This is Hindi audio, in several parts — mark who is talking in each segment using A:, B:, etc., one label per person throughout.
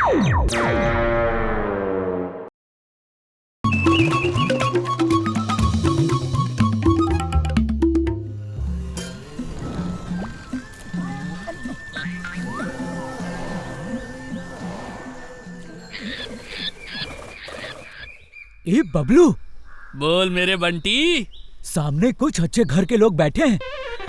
A: ए बबलू,
B: बोल मेरे बंटी।
A: सामने कुछ अच्छे घर के लोग बैठे हैं।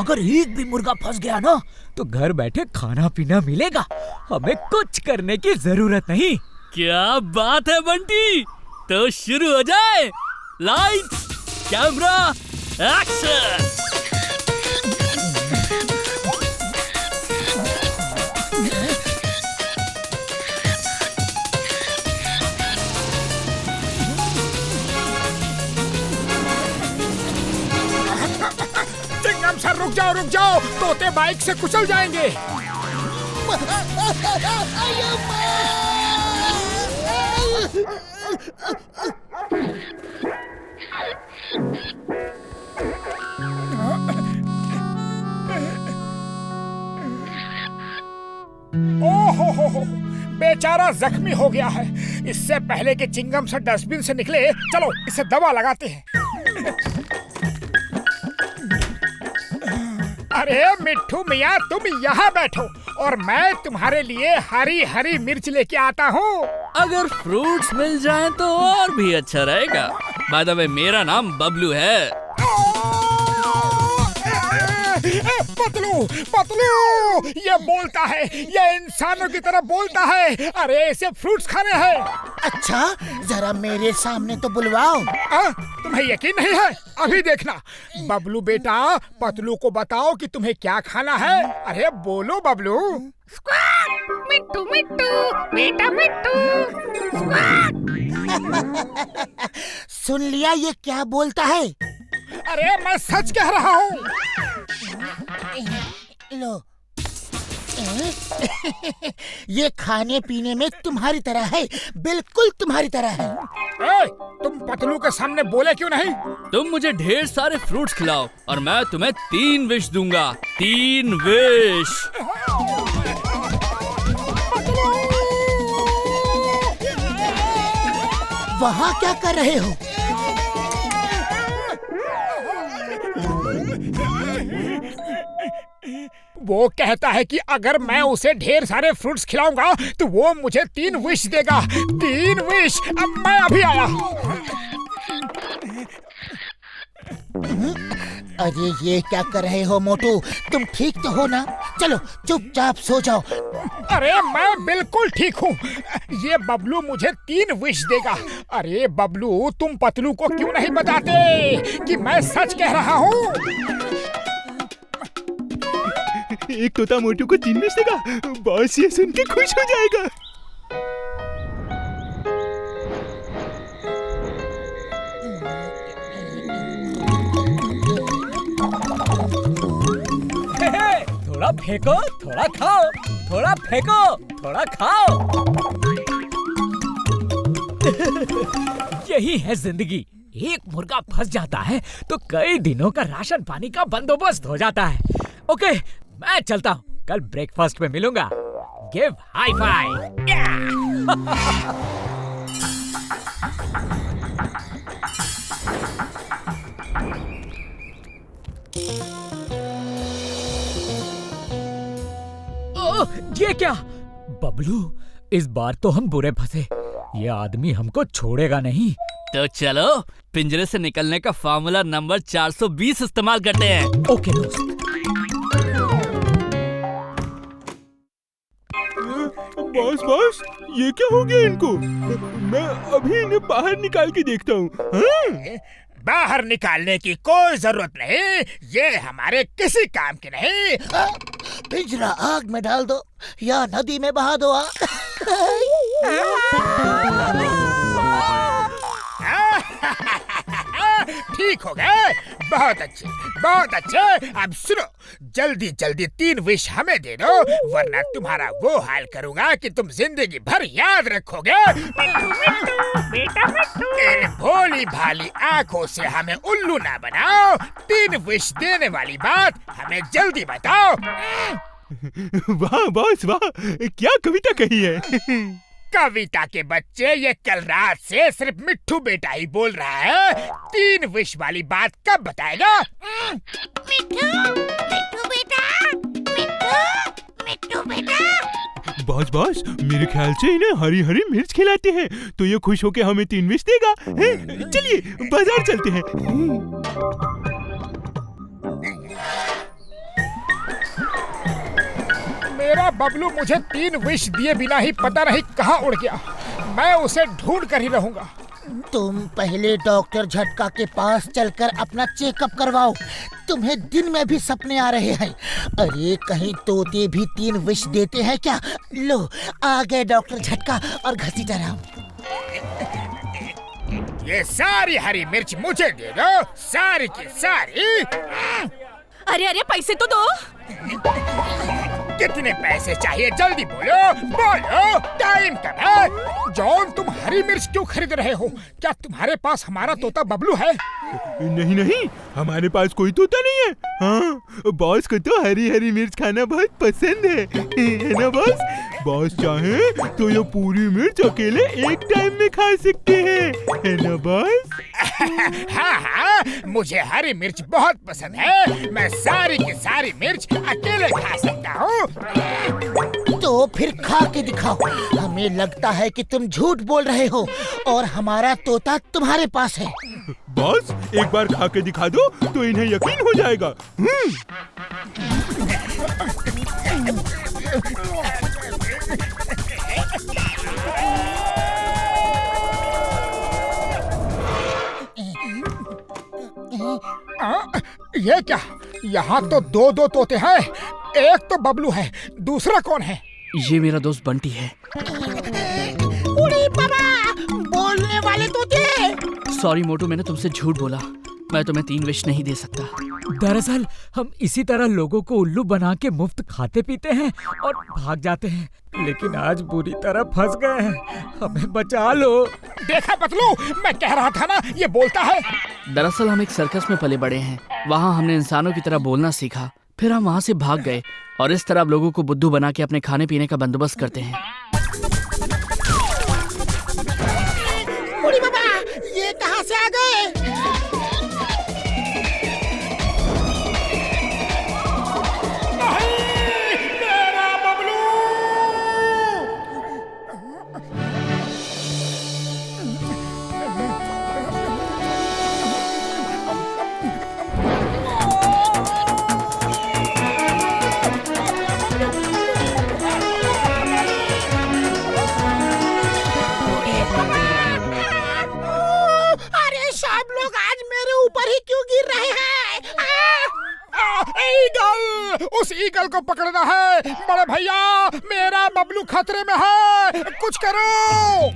A: अगर एक भी मुर्गा फंस गया ना तो घर बैठे खाना पीना मिलेगा। हमें कुछ करने की जरूरत नहीं।
B: क्या बात है बंटी, तो शुरू हो जाए। Lights, camera, action.
C: चिंगम सर रुक जाओ, तोते बाइक से कुचल जाएंगे। ओहो, बेचारा जख्मी हो गया है। इससे पहले कि चिंगम सर डस्टबिन से निकले, चलो इसे दवा लगाते हैं। अरे मिट्ठू मियाँ, तुम यहाँ बैठो और मैं तुम्हारे लिए हरी हरी मिर्च लेके आता हूँ।
B: अगर फ्रूट्स मिल जाएं तो और भी अच्छा रहेगा। बाय द वे, मेरा नाम बबलू है।
C: पतलू, ये बोलता है, ये इंसानों की तरह बोलता है। अरे इसे फ्रूट्स खाने हैं।
D: अच्छा, जरा मेरे सामने तो बुलवाओ।
C: तुम्हें यकीन नहीं है? अभी देखना। बबलू बेटा, पतलू को बताओ कि तुम्हें क्या खाना है। अरे बोलो बबलू।
E: मिट्टू मिट्टू, बेटा मिट्टू।
D: सुन लिया ये क्या बोलता है?
C: अरे मैं सच कह रहा हूँ।
D: लो। ये खाने पीने में तुम्हारी तरह है, बिल्कुल तुम्हारी तरह है।
C: तुम पतलू के सामने बोले क्यों नहीं?
B: तुम मुझे ढेर सारे फ्रूट्स खिलाओ और मैं तुम्हें 3 विश दूंगा। 3 विश।
D: वहाँ क्या कर रहे हो?
C: वो कहता है कि अगर मैं उसे ढेर सारे फ्रूट्स खिलाऊंगा तो वो मुझे 3 विश देगा। 3 विश। अब मैं अभी आया।
D: अरे ये क्या कर रहे हो मोटू? तुम ठीक तो हो ना? चलो चुपचाप सो जाओ।
C: अरे मैं बिल्कुल ठीक हूँ। ये बबलू मुझे 3 विश देगा। अरे बबलू, तुम पतलू को क्यों नहीं बताते कि मैं सच कह रहा हूँ?
F: एक तोता मोटू को 3 विश देगा। बॉस ये सुन के खुश हो जाएगा।
A: थोड़ा फेंको, थोड़ा खाओ, थोड़ा फेंको, थोड़ा खाओ। यही है जिंदगी। एक मुर्गा फंस जाता है तो कई दिनों का राशन पानी का बंदोबस्त हो जाता है। ओके, मैं चलता हूँ। कल ब्रेकफास्ट पे मिलूंगा। Give high five. ये क्या? बबलू, इस बार तो हम बुरे फंसे। ये आदमी हमको छोड़ेगा नहीं।
B: तो चलो पिंजरे से निकलने का फार्मूला नंबर 420 इस्तेमाल करते हैं।
A: ओके दोस्त।
F: बॉस, ये क्या हो गया इनको? मैं अभी इन्हें बाहर निकाल के देखता हूँ।
C: बाहर निकालने की कोई जरूरत नहीं। ये हमारे किसी काम के नहीं।
D: पिंजरा आग में डाल दो या नदी में बहा दो।
C: ठीक हो गए। बहुत अच्छे, बहुत अच्छे। अब सुनो, जल्दी जल्दी 3 विश हमें दे दो, वरना तुम्हारा वो हाल करूंगा कि तुम जिंदगी भर याद रखोगे।
E: बेटा मिट्टू।
C: इन भोली भाली आंखों से हमें उल्लू ना बनाओ। 3 विश देने वाली बात हमें जल्दी बताओ।
F: वाह बॉस वाह, क्या कविता कही है।
C: कविता के बच्चे, ये कल रात से सिर्फ मिट्ठू बेटा ही बोल रहा है। 3 विश वाली बात कब बताएगा?
E: मिट्टू मिट्टू बेटा, मिट्टू बेटा।
F: बॉस मेरे ख्याल से इन्हें हरी हरी मिर्च खिलाते हैं तो ये खुश होके हमें 3 विश देगा। चलिए बाजार चलते हैं।
C: मेरा बबलू मुझे 3 विश दिए बिना ही पता नहीं कहाँ उड़ गया। मैं उसे ढूंढ कर ही रहूंगा।
D: तुम पहले डॉक्टर झटका के पास चलकर अपना चेकअप करवाओ। तुम्हें दिन में भी सपने आ रहे हैं। अरे कहीं तोते भी 3 विश देते हैं क्या? लो आ गए डॉक्टर झटका और घसीटा रहा हूँ।
C: ये सारी हरी मिर्च मुझे दे दो, सारी की सारी।
G: अरे अरे पैसे तो दो।
C: कितने पैसे चाहिए? जल्दी बोलो बोलो, टाइम कब है? जॉन, तुम हरी मिर्च क्यों खरीद रहे हो? क्या तुम्हारे पास हमारा तोता बबलू है?
F: नहीं, हमारे पास कोई तोता नहीं है। हाँ, बॉस को तो हरी हरी मिर्च खाना बहुत पसंद है ना बॉस? बॉस चाहे तो ये पूरी मिर्च अकेले एक टाइम में खा सकते हैं, है ना बॉस?
C: हाँ, मुझे हरी मिर्च बहुत पसंद है। मैं सारी की सारी मिर्च अकेले खा सकता हूँ।
D: तो फिर खा के दिखाओ। हमें लगता है कि तुम झूठ बोल रहे हो और हमारा तोता तुम्हारे पास है।
F: बॉस एक बार खा के दिखा दो तो इन्हें यकीन हो जाएगा।
C: ये क्या? यहाँ तो 2 तोते हैं। एक तो बबलू है, दूसरा कौन है?
B: ये मेरा दोस्त बंटी है।
D: उड़ी बाबा, बोलने वाले तोते।
B: सॉरी मोटू, मैंने तुमसे झूठ बोला। मैं तुम्हें 3 विश नहीं दे सकता।
A: दरअसल हम इसी तरह लोगों को उल्लू बना के मुफ्त खाते पीते हैं और भाग जाते हैं, लेकिन आज बुरी तरह फंस गए हैं। हमें बचा लो।
C: देखा पतलू, मैं कह रहा था ना, ये बोलता है।
B: दरअसल हम एक सर्कस में पले बड़े हैं। वहाँ हमने इंसानों की तरह बोलना सीखा, फिर हम वहाँ से भाग गए और इस तरह लोगों को बुद्धू बना के अपने खाने पीने का बंदोबस्त करते हैं।
D: उड़ी बाबा, ये कहाँ से आ गए?
C: उस ईगल को पकड़ना है। बड़े भैया, मेरा बबलू खतरे में है, कुछ करो।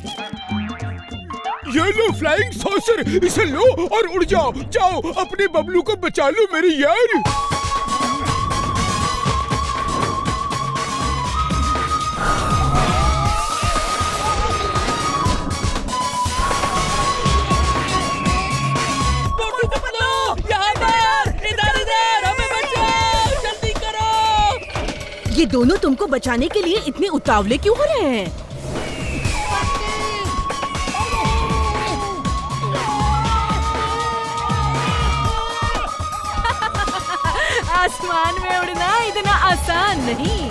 F: ये लो फ्लाइंग सॉसर, इसे लो और उड़ जाओ। जाओ अपने बबलू को बचा लो मेरे यार।
G: ये दोनों तुमको बचाने के लिए इतने उतावले क्यों हो रहे हैं? आसमान में उड़ना इतना आसान नहीं।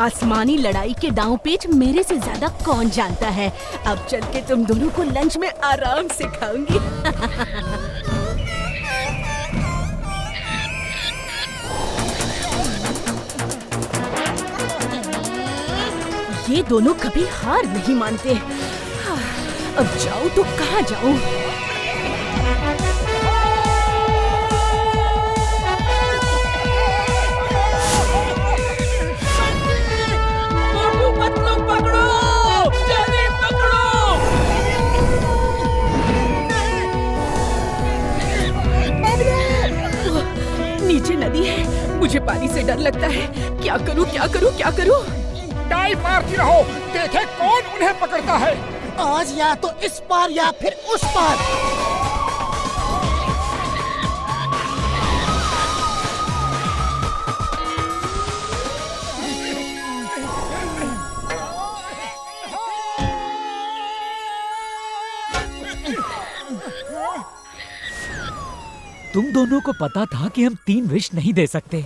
G: आसमानी लड़ाई के दांव पेच मेरे से ज्यादा कौन जानता है। अब चल के तुम दोनों को लंच में आराम से खाऊंगी। ये दोनों कभी हार नहीं मानते। अब जाऊं तो कहाँ जाऊं? नीचे नदी है। मुझे पानी से डर लगता है। क्या करूं, क्या करूं, क्या करूं?
C: डाइव मारती रहो, देखे कौन उन्हें पकड़ता है।
D: आज या तो इस पार या फिर उस पार।
A: तुम दोनों को पता था कि हम 3 विश नहीं दे सकते,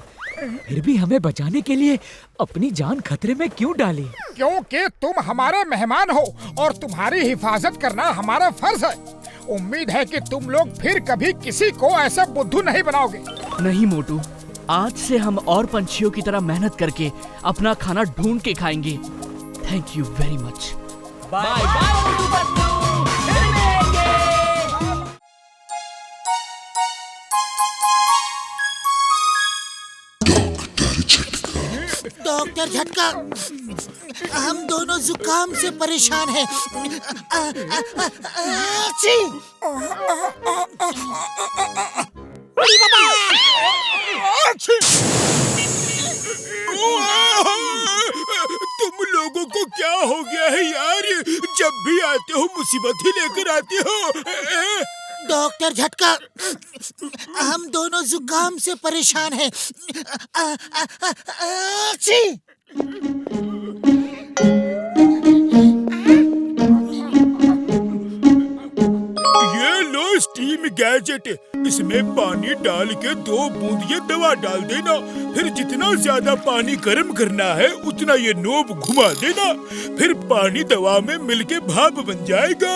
A: फिर भी हमें बचाने के लिए अपनी जान खतरे में क्यों डाली?
C: क्योंकि तुम हमारे मेहमान हो और तुम्हारी हिफाजत करना हमारा फर्ज है। उम्मीद है कि तुम लोग फिर कभी किसी को ऐसा बुद्धू नहीं बनाओगे।
B: नहीं मोटू, आज से हम और पंछियों की तरह मेहनत करके अपना खाना ढूंढ के खाएंगे। Thank you very much.
A: Bye bye Motu Patlu, फिर मिलेंगे।
D: डॉक्टर झटका, हम दोनों जुकाम से परेशान हैं। छी! अरे बाबा!
C: तुम लोगों को क्या हो गया है यार? जब भी आते हो मुसीबत ही लेकर आते हो।
D: डॉक्टर झटका, हम दोनों जुकाम से परेशान हैं। छी!
C: ये लो स्टीम गैजेट, इसमें पानी डाल के 2 बूंद ये दवा डाल देना। फिर जितना ज्यादा पानी गर्म करना है उतना ये नोब घुमा देना। फिर पानी दवा में मिलके भाप बन जाएगा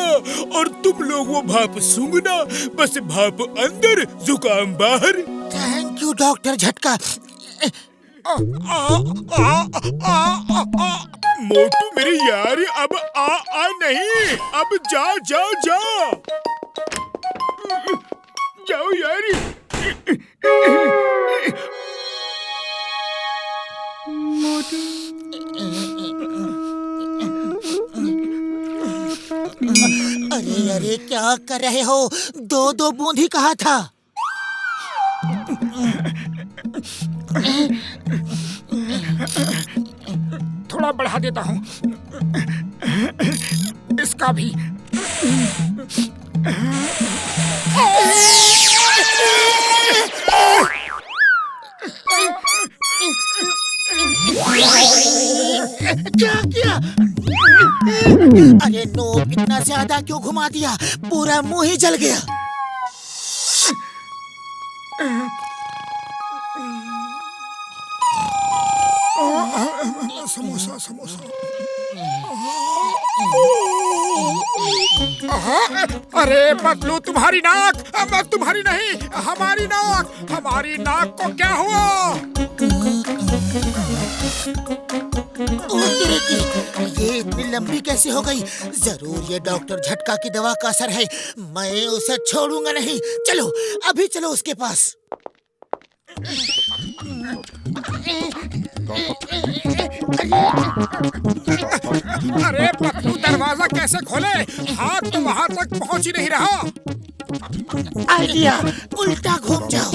C: और तुम लोग वो भाप सूंघना। बस भाप अंदर, जुकाम बाहर।
D: थैंक यू डॉक्टर झटका।
C: मोटू मेरे यार, अब आ नहीं, अब जा जा जा, जाओ यार।
D: अरे अरे क्या कर रहे हो? 2 बूंद ही कहा था।
C: थोड़ा बढ़ा देता हूँ, इसका भी।
D: क्या किया? अरे नोब इतना ज्यादा क्यों घुमा दिया? पूरा मुंह ही जल गया।
C: समोसा समोसा। अरे पतलू, तुम्हारी नाक, तुम्हारी नहीं, हमारी नाक। हमारी नाक को क्या हुआ?
D: ये इतनी लंबी कैसे हो गई? जरूर ये डॉक्टर झटका की दवा का असर है। मैं उसे छोड़ूंगा नहीं। चलो अभी चलो उसके पास।
C: अरे पतलू, दरवाजा कैसे खोले? हाथ तो वहां तक पहुंच ही नहीं रहा।
D: आइडिया, उल्टा घूम जाओ।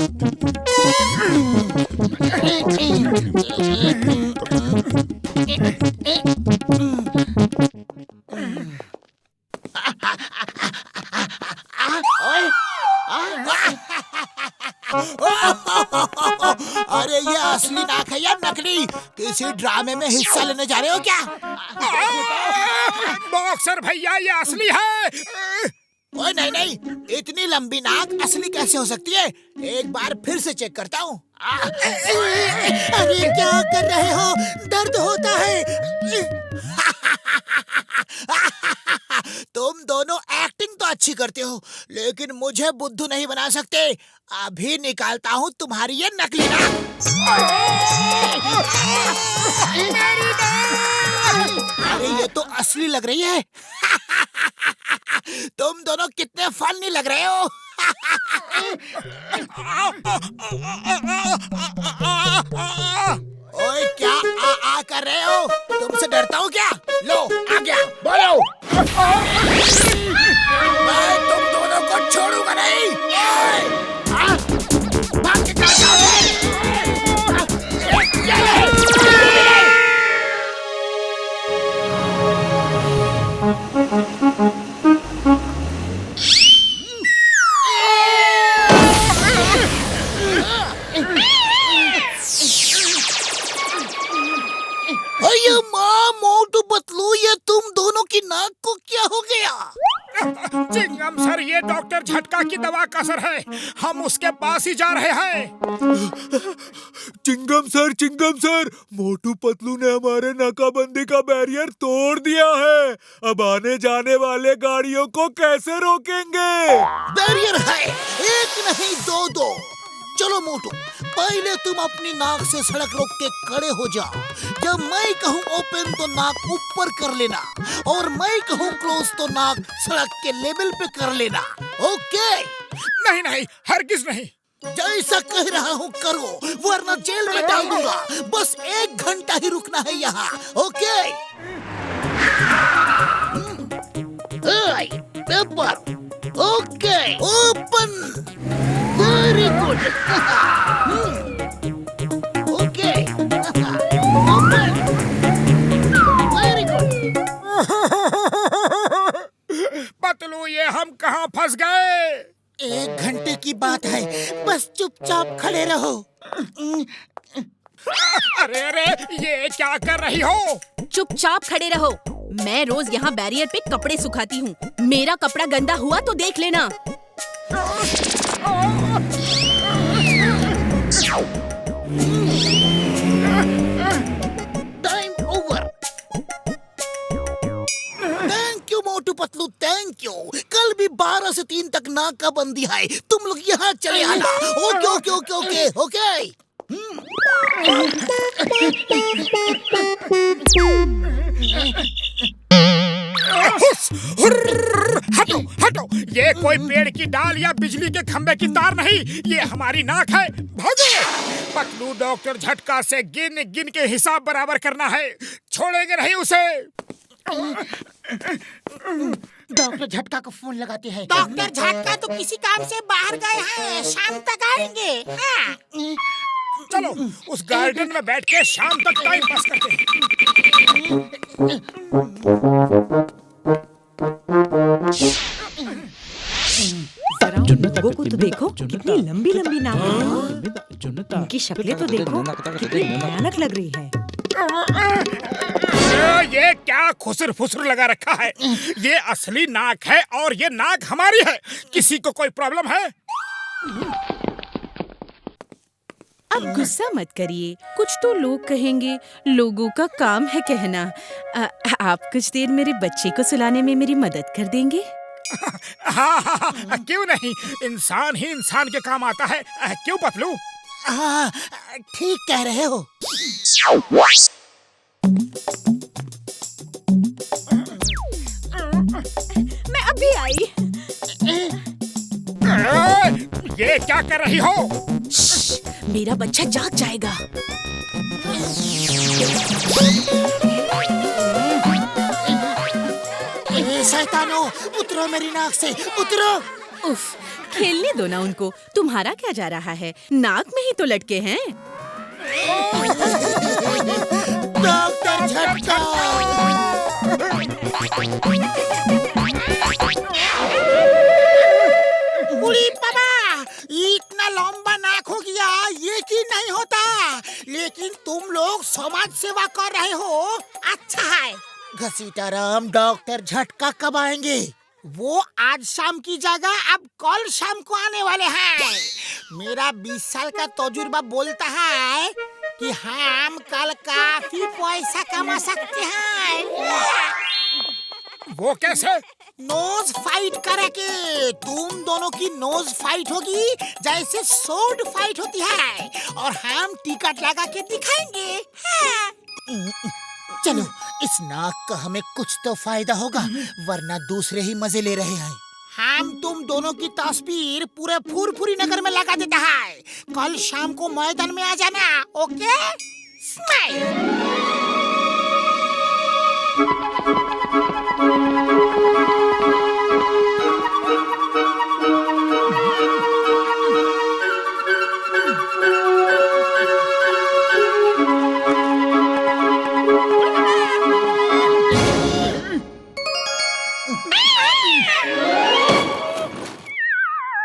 D: अरे ये असली नाक है या नकली? किसी ड्रामे में हिस्सा लेने जा रहे हो क्या?
C: बॉक्सर भैया, ये असली है।
D: ओए नहीं नहीं, इतनी लंबी नाक असली कैसे हो सकती है? एक बार फिर से चेक करता हूँ। अरे क्या कर रहे हो? दर्द होता है। तुम दोनों एक्टिंग तो अच्छी करते हो, लेकिन मुझे बुद्धू नहीं बना सकते। अभी निकालता हूँ तुम्हारी ये नकली नाक। अरे ये तो असली लग रही है। तुम दोनों कितने फनी लग रहे हो। ओए क्या आ कर रहे हो? तुमसे डरता हूँ क्या? लो आ गया, बोलो। मैं तुम दोनों को छोड़ूंगा नहीं। भाग के कहाँ जाओगे? अये माँ, मोटू पतलू, ये तुम दोनों की नाक को क्या हो गया?
C: चिंगम सर, ये डॉक्टर झटका की दवा का असर है। हम उसके पास ही जा रहे हैं।
F: चिंगम सर, मोटू पतलू ने हमारे नाकाबंदी का बैरियर तोड़ दिया है। अब आने जाने वाले गाड़ियों को कैसे रोकेंगे?
D: बैरियर है, एक नहीं दो। चलो मोटू, पहले तुम अपनी नाक से सड़क रोक के खड़े हो जाओ। जब मैं कहूँ ओपन तो नाक ऊपर कर लेना, और मैं कहूँ क्लोज तो नाक सड़क के लेवल पे कर लेना। ओके?
C: नहीं, हरगिज नहीं।
D: जैसा कह रहा हूँ करो, वरना जेल में डाल दूंगा। बस 1 घंटा ही रुकना है यहाँ। Okay? Paper. Okay, open. Very good. Okay, open. Very good.
C: Patlu, ये हम कहाँ फंस गए?
D: 1 घंटे की बात है, बस चुपचाप खड़े रहो।
C: अरे, ये क्या कर रही हो?
G: चुपचाप खड़े रहो। मैं रोज यहाँ बैरियर पे कपड़े सुखाती हूँ। मेरा कपड़ा गंदा हुआ तो देख लेना।
D: Time over. Thank you Motu Patlu, thank you. कल भी 12 से 3 तक नाकाबंदी है। तुम लोग यहाँ चले आना। ओके।
C: हटो। ये कोई पेड़ की डाल या बिजली के खंबे की तार नहीं, ये हमारी नाक है। भागो। पतलू, डॉक्टर झटका से गिन के हिसाब बराबर करना है। छोड़ेंगे नहीं उसे।
D: डॉक्टर झटका को फोन लगाते हैं।
E: डॉक्टर झटका तो किसी काम से बाहर गए हैं, शाम तक आएंगे। हाँ।
C: चलो, उस गार्डन में बैठ के शाम तक टाइम पास करते हैं।
H: जरा उन लोगों को तो देखो, कितनी लंबी नाक है। उनकी शक्लें तो देखो, कितनी भयानक लग रही है।
C: ये क्या खुसर फुसर लगा रखा है? ये असली नाक है और ये नाक हमारी है। किसी को कोई प्रॉब्लम है?
G: अब गुस्सा मत करिए, कुछ तो लोग कहेंगे। लोगों का काम है कहना। आप कुछ देर मेरे बच्चे को सुलाने में मेरी मदद कर देंगे?
C: हाँ, क्यों नहीं। इंसान ही इंसान के काम आता है। क्यों पतलू?
D: हाँ, ठीक कह रहे हो।
G: मैं अभी आई।
C: ये क्या कर रही हो?
G: मेरा बच्चा जाग जाएगा।
D: शैतानो, उतरो मेरी नाक से, उतरो।
G: उफ, खेलने दो ना उनको। तुम्हारा क्या जा रहा है? नाक में ही तो लटके हैं।
D: डॉक्टर झटका।
E: बुढ़ी बाबा, इतना लंबा नाक हो गया, यकीन नहीं होता। लेकिन तुम लोग समाज सेवा कर रहे हो, अच्छा है।
D: घसीटाराम, डॉक्टर झटका कब आएंगे?
E: वो आज शाम की जगह अब कल शाम को आने वाले हैं। मेरा 20 साल का तजुर्बा बोलता है कि हम कल काफी पैसा कमा सकते हैं।
C: वो कैसे?
E: नोज फाइट करेंगे। तुम दोनों की नोज फाइट होगी जैसे सोड फाइट होती है, और हम टिकट लगा के दिखाएंगे। हाँ।
D: चलो, इस नाक का हमें कुछ तो फायदा होगा, वरना दूसरे ही मजे ले रहे हैं।
E: हम तुम दोनों की तस्वीर पूरे फुरफुरी नगर में लगा देता है। कल शाम को मैदान में आ जाना। ओके? स्माइल।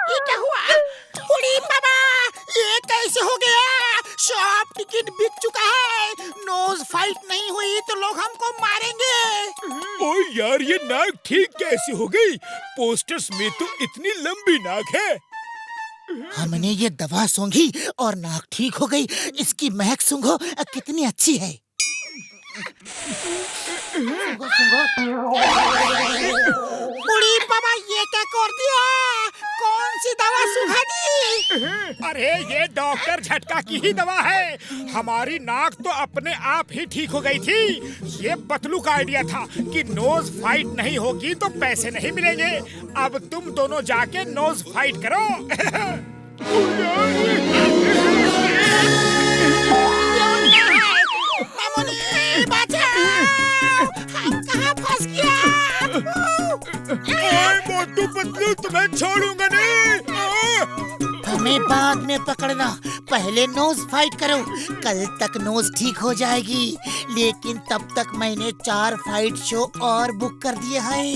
E: ये क्या हुआ? बुढ़ी बाबा, ये कैसे हो हो गया, शॉप टिकट बिक चुका है। नोज फाइट नहीं हुई तो लोग हमको मारेंगे।
C: ओ यार, ये नाक ठीक कैसे हो गई? पोस्टर्स में तो इतनी लंबी नाक है।
D: हमने ये दवा सूंघी और नाक ठीक हो गई। इसकी महक सूंघो कितनी अच्छी है। सूंघो सूंघो।
E: बुढ़ी बाबा, ये क्या कर दिया? कौन सी दवा सुखा दी?
C: अरे ये डॉक्टर झटका की ही दवा है। हमारी नाक तो अपने आप ही ठीक हो गई थी। ये पतलू का आइडिया था कि नोज फाइट नहीं होगी तो पैसे नहीं मिलेंगे। अब तुम दोनों जाके नोज फाइट करो।
E: मामूली, बचाओ! हम कहाँ फंस गया?
C: मोटू पतलू, तुम्हें छोड़ूंगा नहीं।
D: हमें बाद में पकड़ना, पहले नोज फाइट करो। कल तक नोज ठीक हो जाएगी, लेकिन तब तक मैंने 4 फाइट शो और बुक कर दिए हैं।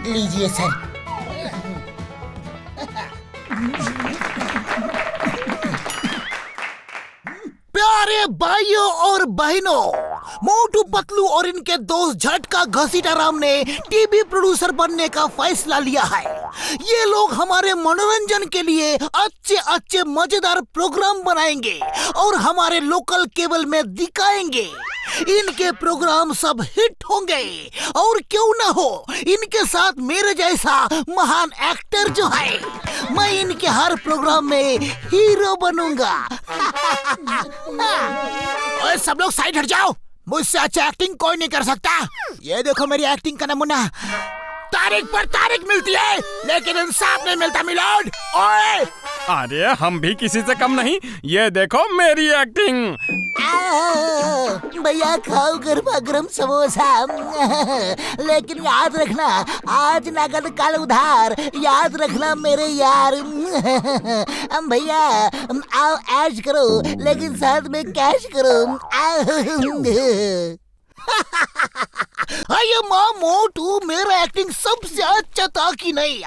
D: लीजिए सर। प्यारे भाइयों और बहनों, मोटू पतलू और इनके दोस्त झटका घसीटाराम ने टीवी प्रोड्यूसर बनने का फैसला लिया है। ये लोग हमारे मनोरंजन के लिए अच्छे अच्छे मजेदार प्रोग्राम बनाएंगे और हमारे लोकल केबल में दिखाएंगे। इनके प्रोग्राम सब हिट होंगे और क्यों ना हो, इनके साथ मेरे जैसा महान एक्टर जो है, मैं इनके हर प्रोग्राम में हीरो बनूंगा। ओए सब लोग साइड हट जाओ, मुझसे अच्छा एक्टिंग कोई नहीं कर सकता। ये देखो मेरी एक्टिंग का नमूना। तारीख पर तारीख मिलती है लेकिन इंसाफ नहीं मिलता मिलोड। ओए
I: अरे हम भी किसी से कम नहीं, ये देखो मेरी एक्टिंग।
D: भैया खाओ गरमा गरम समोसा, लेकिन याद रखना आज नगद कल उधार। याद रखना मेरे यार। भैया आओ ऐश करो लेकिन साथ में कैश करो। अरे माँ मोटू, मेरा एक्टिंग सबसे अच्छा था कि नहीं?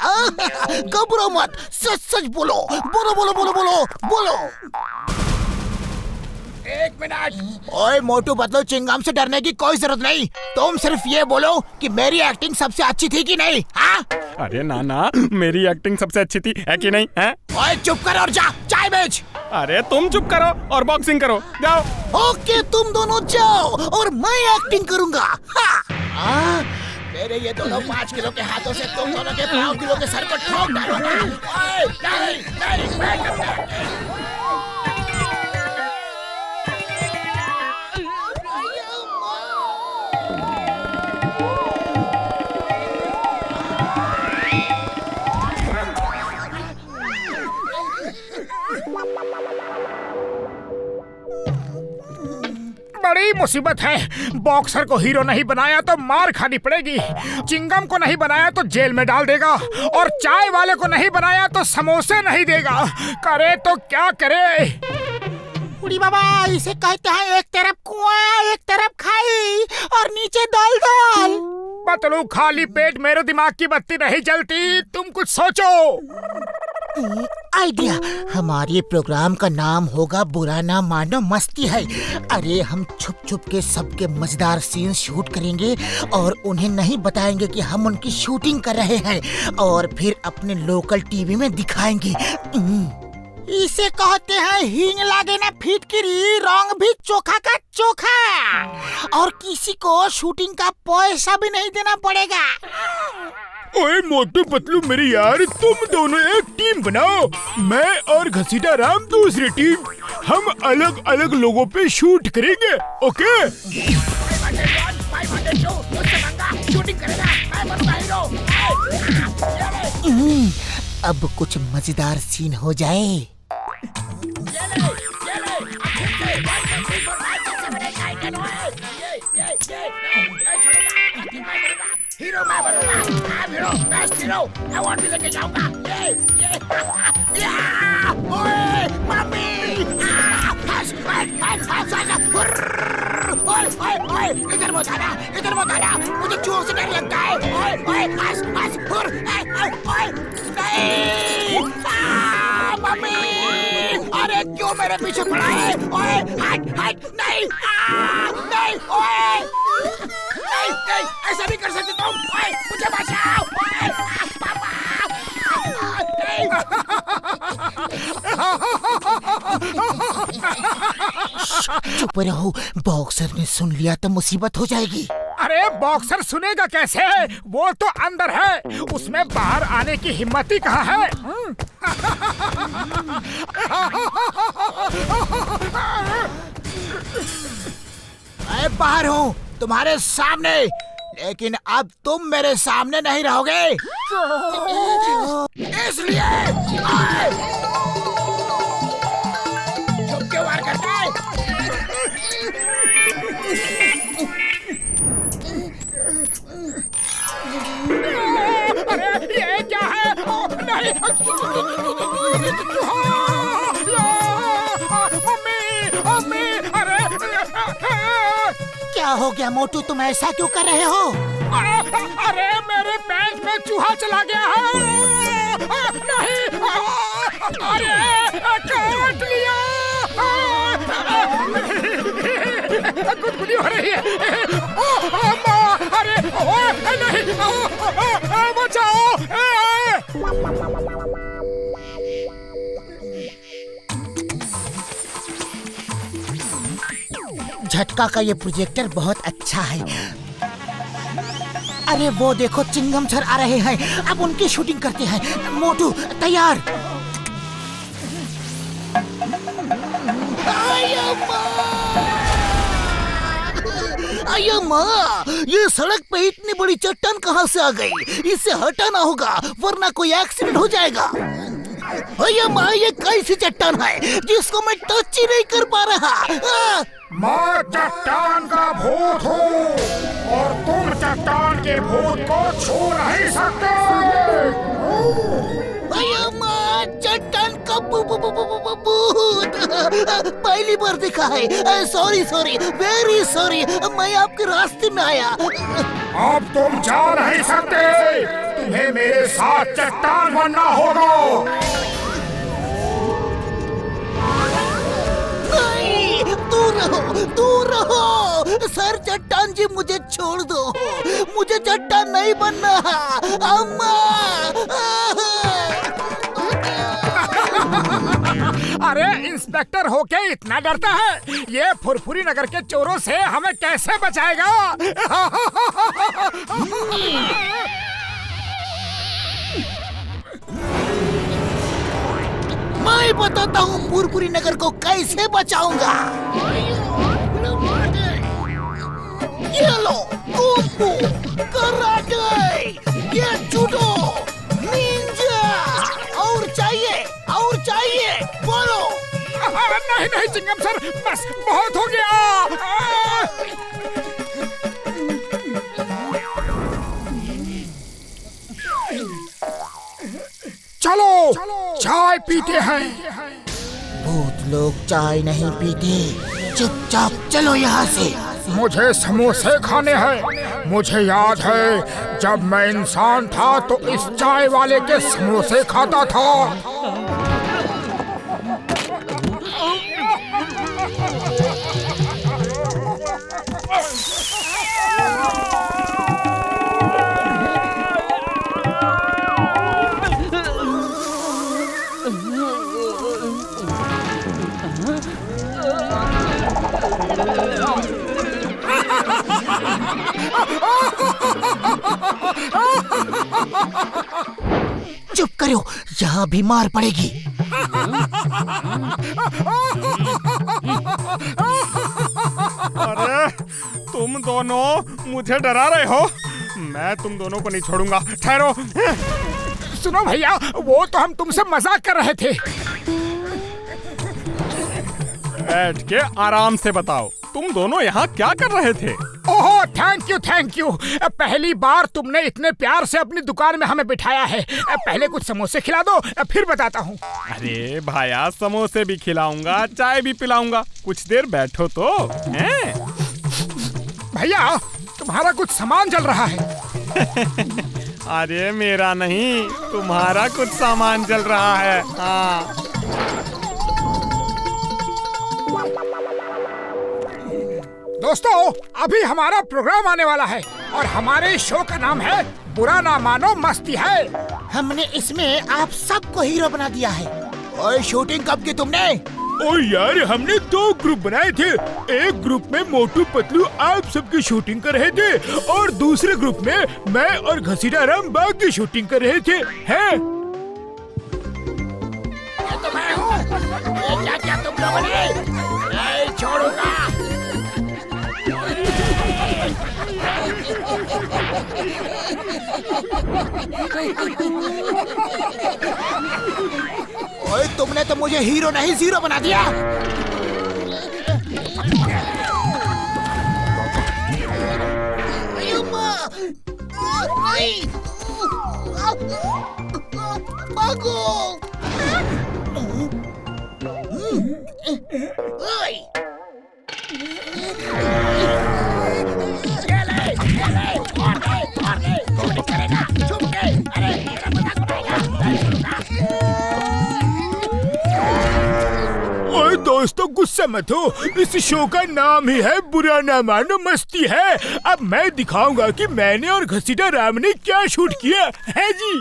D: घबरो मत, सच सच बोलो। बोलो बोलो बोलो बोलो बोलो।
C: 1 मिनट।
D: ओए मोटू पतलू, चिंगम से डरने की कोई जरूरत नहीं। तुम सिर्फ ये बोलो कि मेरी एक्टिंग सबसे अच्छी थी कि नहीं? हाँ?
I: अरे ना, मेरी एक्टिंग सबसे अच्छी थी, है कि नहीं? है?
D: ओए चुप कर और जा, चाय बेच।
I: अरे तुम चुप करो और बॉक्सिंग करो, जाओ।
D: ओके, तुम दोनों जाओ और मैं एक्टिंग करूंगा। हाँ? मेरे ये दोनों 5 किलो के हाथों से तुम दोनों के 5 किलो के सर को ठोक डालूंगा। ओए नहीं, मैं करता।
C: बड़ी मुसीबत है। बॉक्सर को हीरो नहीं बनाया तो मार खानी पड़ेगी, चिंगम को नहीं बनाया तो जेल में डाल देगा, और चाय वाले को नहीं बनाया तो समोसे नहीं देगा। करे तो क्या करे?
E: बुढ़ी बाबा, इसे कहते हैं एक तरफ कुआं एक तरफ खाई और नीचे दलदल।
C: पतलू, खाली पेट मेरे दिमाग की बत्ती नहीं जलती, तुम कुछ सोचो।
D: आइडिया, हमारे प्रोग्राम का नाम होगा बुरा ना मानो मस्ती है। अरे हम छुप छुप के सबके मजेदार सीन शूट करेंगे और उन्हें नहीं बताएंगे कि हम उनकी शूटिंग कर रहे हैं, और फिर अपने लोकल टीवी में दिखाएंगे।
E: इसे कहते हैं हींग लागे ना फिटकिरी, रंग भी चोखा का चोखा, और किसी को शूटिंग का पैसा भी नहीं देना पड़ेगा।
C: ओए मोटू पतलू मेरे यार, तुम दोनों एक टीम बनाओ, मैं और घसीटाराम दूसरी टीम। हम अलग अलग लोगों पे शूट करेंगे, ओके?
D: अब कुछ मजेदार सीन हो जाए।
C: बेचती रहो, अवार्ड भी लेके जाऊंगा। ये, ओए, मम्मी! ओए, इधर मत आना, मुझे चूहों से डर लगता है। ओए, नहीं! मम्मी! अरे क्यों मेरे पीछे पड़ा है? ओए, हट, नहीं! नहीं, ओए! नहीं, ऐसा नहीं कर सकते तुम। ओए, मुझे बचाओ। ओए, पापा!
D: चुप रहो, बॉक्सर ने सुन लिया तो मुसीबत हो जाएगी।
C: अरे बॉक्सर सुनेगा कैसे? वो तो अंदर है, उसमें बाहर आने की हिम्मत ही कहाँ है? मैं बाहर हूँ, तुम्हारे सामने, लेकिन अब तुम मेरे सामने नहीं रहोगे। इसलिए तुम क्यों वार करते हैं? अरे ये क्या है? नहीं, मम्मी, अरे
D: क्या हो गया मोटू, तुम ऐसा क्यों कर रहे हो?
C: अरे मेरे पैंट में चूहा चला गया है। नहीं, अरे काट लिया। गुदगुदी हो रही है। अरे नहीं, बचाओ।
D: झटका का ये प्रोजेक्टर बहुत अच्छा है। अरे वो देखो, चिंगम सर आ रहे हैं, अब उनकी शूटिंग करते हैं। मोटू तैयार। अयो माँ, ये सड़क पे इतनी बड़ी चट्टान कहाँ से आ गई? इसे हटाना होगा वरना कोई एक्सीडेंट हो जाएगा। अयो माँ, ये कैसी चट्टान है जिसको मैं टच ही नहीं कर पा रहा?
C: मैं चट्टान का भूत हूँ और तुम चट्टान के भूत को छू नहीं सकते।
D: अयो माँ, चट्टान का भूत पहली बार देखा है। सॉरी, वेरी सॉरी, मैं आपके रास्ते में आया।
C: अब तुम जा नहीं सकते, तुम्हें मेरे साथ चट्टान बनना होगा।
D: दूर रहो सर, चट्टान जी मुझे छोड़ दो, मुझे चट्टान नहीं बनना। अम्मा!
C: अरे इंस्पेक्टर होके इतना डरता है, ये फुरफुरी नगर के चोरों से हमें कैसे बचाएगा?
D: मैं बताता हूँ फुरफुरी नगर को कैसे बचाऊंगा। ये लो, कुंफू, कराटे, ये जूडो, निंजा, और चाहिए, बोलो।
C: नहीं चिंगम सर, बस बहुत हो गया। चलो चाय पीते हैं।
D: भूत लोग चाय नहीं पीते, चुपचाप चलो यहाँ से।
C: मुझे समोसे खाने हैं। मुझे याद है जब मैं इंसान था तो इस चाय वाले के समोसे खाता था।
D: चुप करो, यहाँ भी मार पड़ेगी।
I: अरे तुम दोनों मुझे डरा रहे हो, मैं तुम दोनों को नहीं छोड़ूंगा। ठहरो।
C: सुनो भैया, वो तो हम तुमसे मजाक कर रहे थे।
I: बैठ के आराम से बताओ, तुम दोनों यहाँ क्या कर रहे थे?
C: ओहो, थैंक यू। पहली बार तुमने इतने प्यार से अपनी दुकान में हमें बिठाया है। पहले कुछ समोसे खिला दो, फिर बताता हूँ।
I: अरे भाया, समोसे भी खिलाऊंगा, चाय भी पिलाऊंगा, कुछ देर बैठो तो। हैं?
C: भैया, तुम्हारा कुछ सामान चल रहा है।
I: अरे मेरा नहीं, तुम्हारा कुछ सामान चल रहा है। हाँ।
C: दोस्तों, अभी हमारा प्रोग्राम आने वाला है और हमारे शो का नाम है बुरा ना मानो मस्ती है।
D: हमने इसमें आप सबको हीरो बना दिया है। और शूटिंग कब की तुमने?
F: और यार, हमने 2 ग्रुप बनाए थे। एक ग्रुप में मोटू पतलू आप सबकी शूटिंग कर रहे थे और दूसरे ग्रुप में मैं और घसीटा राम बाग की शूटिंग कर रहे थे। हैं?
C: ये तो मैं हूँ। ये क्या तुम लोगों ने? नहीं छोड़ूंगा।
D: ओए, तुमने तो मुझे हीरो नहीं जीरो बना दिया।
F: ओए दोस्तों, गुस्सा मत हो। इस शो का नाम ही है बुरा ना मानो मस्ती है। अब मैं दिखाऊंगा कि मैंने और घसीटा राम ने क्या शूट किया है जी।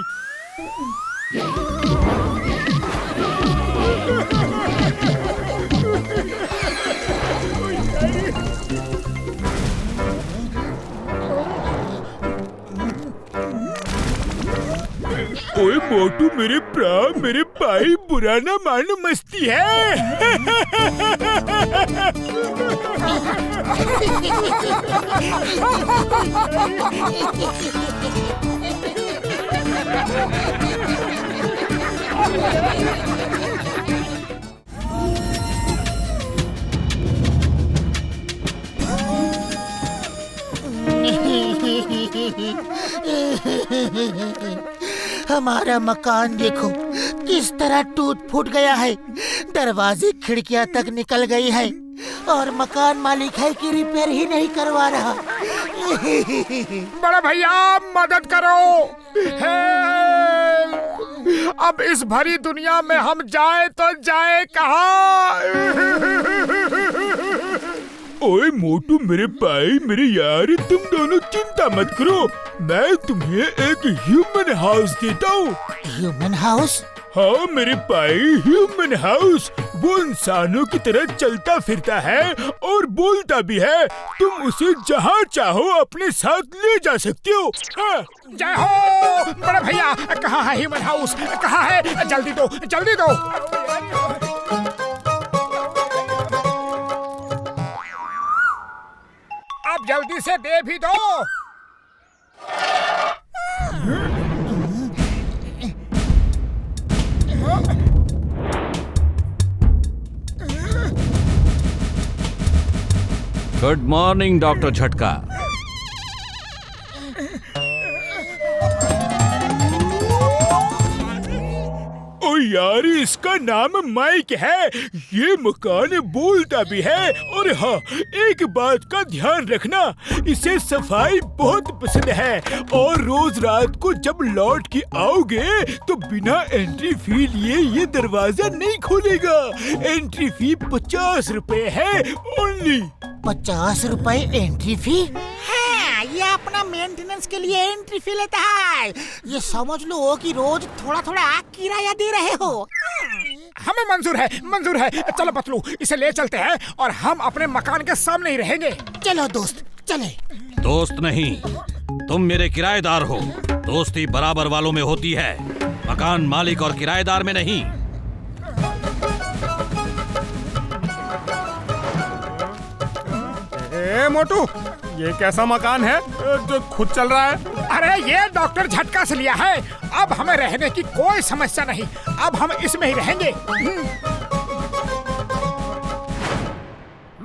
F: ओए मोटू, मेरे प्राण, मेरे भाई, बुरा ना मानो मस्ती है।
D: हमारा मकान देखो किस तरह टूट फूट गया है। दरवाजे खिड़कियां तक निकल गई है और मकान मालिक है कि रिपेयर ही नहीं करवा रहा।
C: बड़े भैया, मदद करो। अब इस भरी दुनिया में हम जाए तो जाए कहाँ?
F: ओए मोटू, मेरे भाई, मेरे यार, तुम दोनों चिंता मत करो। मैं तुम्हें एक ह्यूमन हाउस देता हूँ।
D: Human house?
F: हाँ मेरे भाई, ह्यूमन हाउस। वो इंसानों की तरह चलता फिरता है और बोलता भी है। तुम उसे जहाँ चाहो अपने साथ ले जा सकते हो। हाँ।
C: जय हो बड़े भैया। कहाँ है ह्यूमन हाउस? कहाँ है? जल्दी दो, जल्दी दो। अब जल्दी से दे भी दो।
J: गुड मॉर्निंग डॉक्टर झटका।
F: ओ यार, इसका नाम माइक है। ये मकान बोलता भी है। और हाँ, एक बात का ध्यान रखना, इसे सफाई बहुत पसंद है और रोज रात को जब लौट के आओगे तो बिना एंट्री फी लिए ये दरवाजा नहीं खोलेगा। एंट्री फी 50 रुपए है ओनली।
D: 50 रुपए एंट्री फी?
E: हाँ, ये अपना मेंटेनेंस के लिए एंट्री फी लेता है। ये समझ लो कि रोज थोड़ा थोड़ा किराया दे रहे हो।
C: हमें मंजूर है, मंजूर है। चलो पतलू, इसे ले चलते हैं और हम अपने मकान के सामने ही रहेंगे।
D: चलो दोस्त, चले।
J: दोस्त नहीं, तुम मेरे किराएदार हो। दोस्ती बराबर वालों में होती है, मकान मालिक और किराएदार में नहीं।
I: ए मोटू, ये कैसा मकान है जो खुद चल रहा है?
C: अरे ये डॉक्टर झटका से लिया है। अब हमें रहने की कोई समस्या नहीं। अब हम इसमें ही रहेंगे।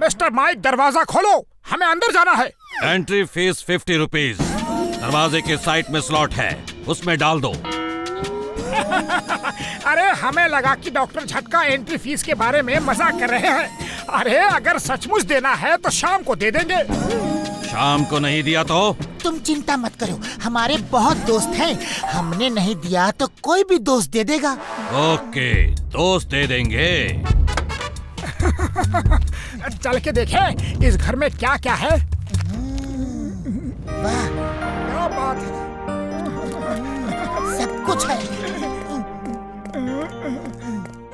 C: मिस्टर माइक दरवाजा खोलो, हमें अंदर जाना है।
J: Entry fees 50 rupees. दरवाजे के साइड में स्लॉट है, उसमें डाल दो।
C: अरे हमें लगा कि डॉक्टर झटका एंट्री फीस के बारे में मजाक कर रहे हैं। अरे अगर सचमुच देना है तो शाम को दे देंगे।
J: शाम को नहीं दिया तो?
D: तुम चिंता मत करो, हमारे बहुत दोस्त हैं, हमने नहीं दिया तो कोई भी दोस्त दे देगा।
J: ओके, दोस्त दे देंगे।
C: चल के देखें इस घर में क्या क्या है।
D: वाह,
C: क्या बात है,
D: सब कुछ है।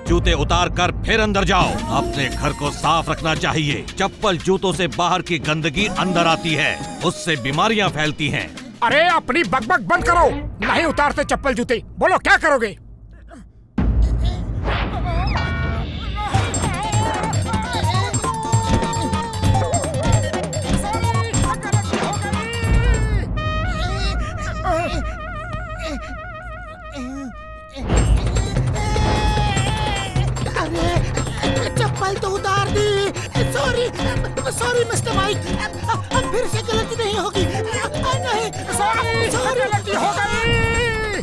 J: जूते उतार कर फिर अंदर जाओ। अपने घर को साफ रखना चाहिए। चप्पल जूतों से बाहर की गंदगी अंदर आती है, उससे बीमारियां फैलती हैं।
C: अरे अपनी बकबक बंद करो, नहीं उतारते चप्पल जूते। बोलो क्या करोगे?
D: चप्पल तो उतार दी। सॉरी मिस्टर माइक, अब फिर से गलती नहीं होगी। नहीं,
C: सॉरी गलती हो गई।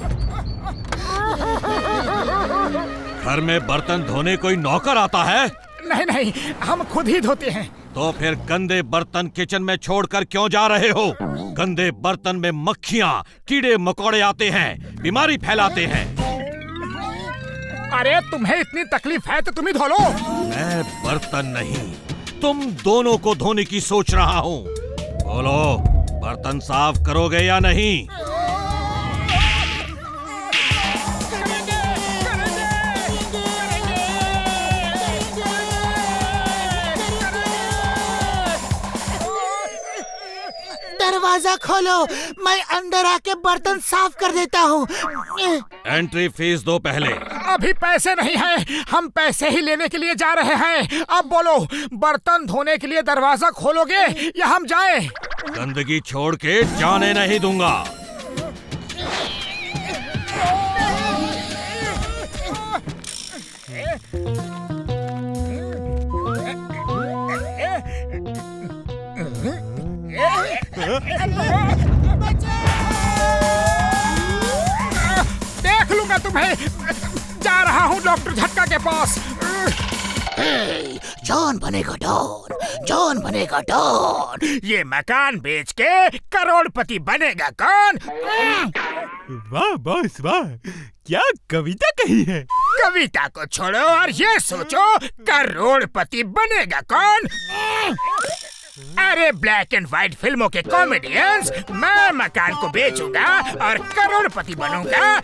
J: घर में बर्तन धोने कोई नौकर आता है?
C: नहीं, हम खुद ही धोते हैं।
J: तो फिर गंदे बर्तन किचन में छोड़कर क्यों जा रहे हो? गंदे बर्तन में मक्खियाँ, कीड़े मकोड़े आते हैं, बीमारी फैलाते हैं।
C: अरे तुम्हें इतनी तकलीफ है तो तुम ही धो लो।
J: मैं बर्तन नहीं, तुम दोनों को धोने की सोच रहा हूँ। बोलो, बर्तन साफ करोगे या नहीं?
D: दरवाजा खोलो, मैं अंदर आके बर्तन साफ कर देता हूँ।
J: एंट्री फीस दो पहले।
C: अभी पैसे नहीं हैं, हम पैसे ही लेने के लिए जा रहे हैं। अब बोलो, बर्तन धोने के लिए दरवाजा खोलोगे या हम जाएं?
J: गंदगी छोड़ के जाने नहीं दूंगा।
C: देख लूंगा तुम्हें। जा रहा हूँ डॉक्टर झटका के पास।
D: जॉन बनेगा डॉन, जॉन बनेगा डॉन।
C: ये मकान बेच के करोड़पति बनेगा कौन?
F: वाह बॉस वाह, क्या कविता कही है।
C: कविता को छोड़ो और ये सोचो, करोड़पति बनेगा कौन? अरे ब्लैक एंड व्हाइट फिल्मों के कॉमेडियंस, मैं मकान को बेचूंगा और करोड़पति बनूंगा।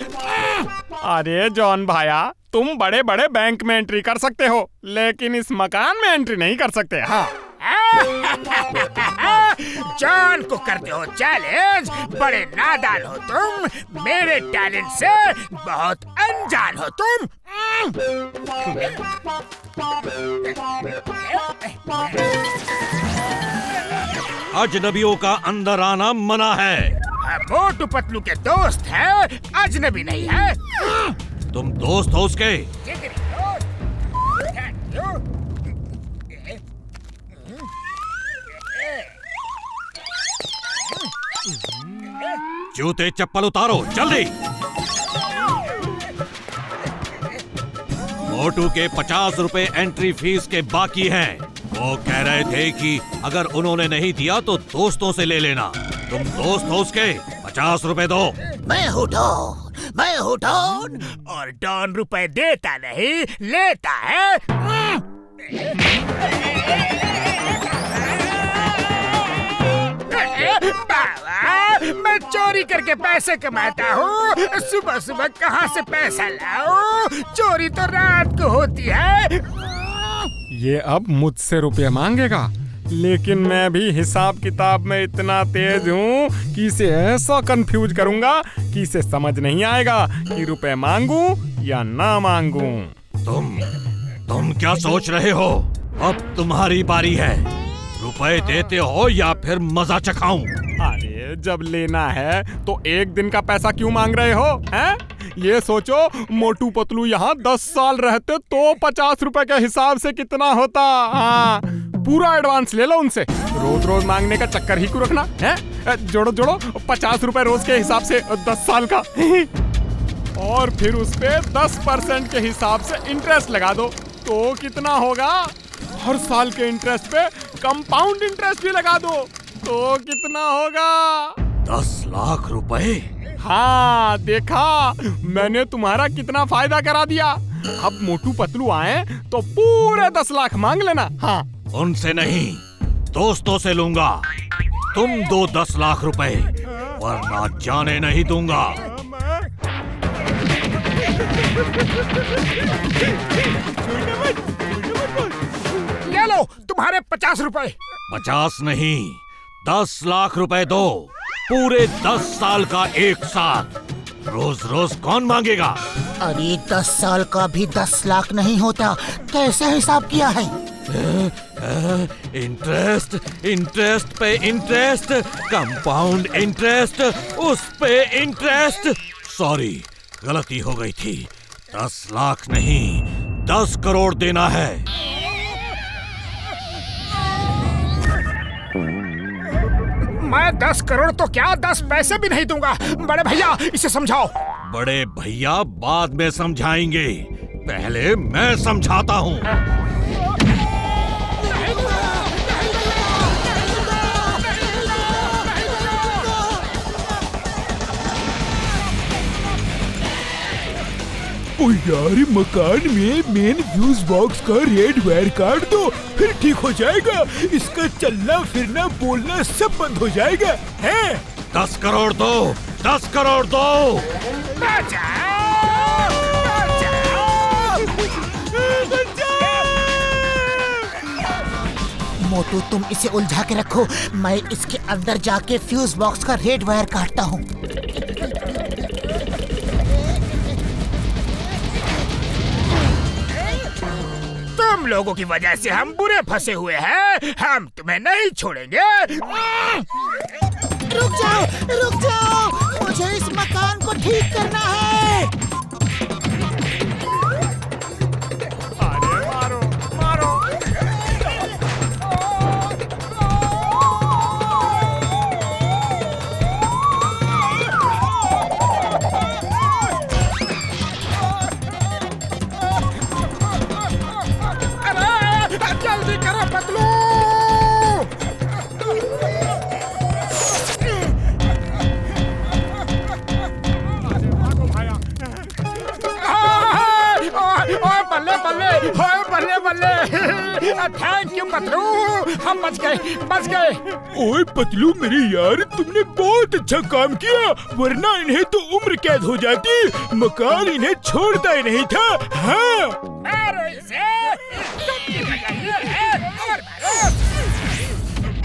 I: अरे जॉन भाया, तुम बड़े बड़े बैंक में एंट्री कर सकते हो, लेकिन इस मकान में एंट्री नहीं कर सकते। हाँ।
C: जॉन को करते हो चैलेंज, बड़े नादान हो तुम, मेरे टैलेंट से बहुत अनजान हो तुम।
J: अजनबियों का अंदर आना मना है।
C: मोटू पतलू के दोस्त है, अजनबी नहीं है।
J: तुम दोस्त हो उसके? जूते चप्पल उतारो जल्दी। मोटू के 50 रुपए एंट्री फीस के बाकी हैं। वो कह रहे थे कि अगर उन्होंने नहीं दिया तो दोस्तों से ले लेना। तुम दोस्त हो उसके, 50 रुपए दो।
D: मैं हूँ डॉन, मैं हूँ डॉन।
C: और डॉन रुपए देता नहीं, लेता है। बाबा, मैं चोरी करके पैसे कमाता हूँ। सुबह सुबह कहाँ से पैसा लाऊं? चोरी तो रात को होती है।
I: ये अब मुझसे रुपए मांगेगा, लेकिन मैं भी हिसाब किताब में इतना तेज हूँ कि इसे ऐसा कंफ्यूज करूँगा कि इसे समझ नहीं आएगा कि रुपए मांगू या ना मांगू।
J: तुम क्या सोच रहे हो? अब तुम्हारी बारी है। रुपए देते हो या फिर मजा चखाऊं?
I: अरे जब लेना है तो एक दिन का पैसा क्यों मांग रहे हो? हैं? ये सोचो, मोटू पतलू यहाँ 10 साल रहते तो 50 रुपए के हिसाब से कितना होता। हाँ, पूरा एडवांस ले लो उनसे। रोज रोज मांगने का चक्कर ही क्यों रखना है? जोड़ो जोड़ो 50 रुपए रोज के हिसाब से 10 साल का और फिर उस पे 10% के हिसाब से इंटरेस्ट लगा दो तो कितना होगा? हर साल के इंटरेस्ट पे कंपाउंड इंटरेस्ट भी लगा दो तो कितना होगा?
J: 10 लाख रुपए।
I: हाँ देखा, मैंने तुम्हारा कितना फायदा करा दिया। अब मोटू पतलू आए तो पूरे 10 लाख मांग लेना। हाँ,
J: उनसे नहीं, दोस्तों से लूंगा। तुम दो 10 लाख रुपए, वरना जाने नहीं दूंगा।
C: ले लो तुम्हारे 50 रुपए।
J: 50 नहीं, 10 लाख रुपए दो, पूरे 10 साल का एक साथ। रोज रोज कौन मांगेगा?
D: अरे 10 साल का भी 10 लाख नहीं होता, कैसा हिसाब किया है?
J: इंटरेस्ट इंटरेस्ट पे इंटरेस्ट, कंपाउंड इंटरेस्ट, उस पे इंटरेस्ट। सॉरी, गलती हो गई थी। 10 लाख नहीं, 10 करोड़ देना है।
C: मैं 10 करोड़ तो क्या 10 पैसे भी नहीं दूंगा। बड़े भैया इसे समझाओ।
J: बड़े भैया बाद में समझाएंगे, पहले मैं समझाता हूँ।
F: ओ यार, मकान में मेन फ्यूज बॉक्स का रेड वायर काट दो, फिर ठीक हो जाएगा। इसका चलना फिरना बोलना सब बंद हो जाएगा। है
J: 10 करोड़ दो, 10 करोड़ दो।
D: मोटू तुम इसे उलझा के रखो, मैं इसके अंदर जाके फ्यूज बॉक्स का रेड वायर काटता हूँ।
C: तुम लोगों की वजह से हम बुरे फंसे हुए हैं। हम तुम्हें नहीं छोड़ेंगे।
D: रुक जाओ, मुझे इस मकान को ठीक करना है।
C: अरे मारो मारो। जल्दी करो पतलू। बल्ले बल्ले, बल्ले बल्ले। थैंक यू पतलू, हम बच गए।
F: ओए पतलू मेरे यार, तुमने बहुत अच्छा काम किया, वरना इन्हें तो उम्र कैद हो जाती। मकान इन्हें छोड़ता ही नहीं था। हाँ,
C: मारो इसे। सबकी वजह ये है। और मारो।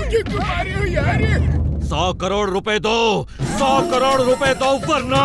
C: ये तुम्हारी हो यार।
J: 100 करोड़ रुपए दो, 100 करोड़ रुपए दो, वरना।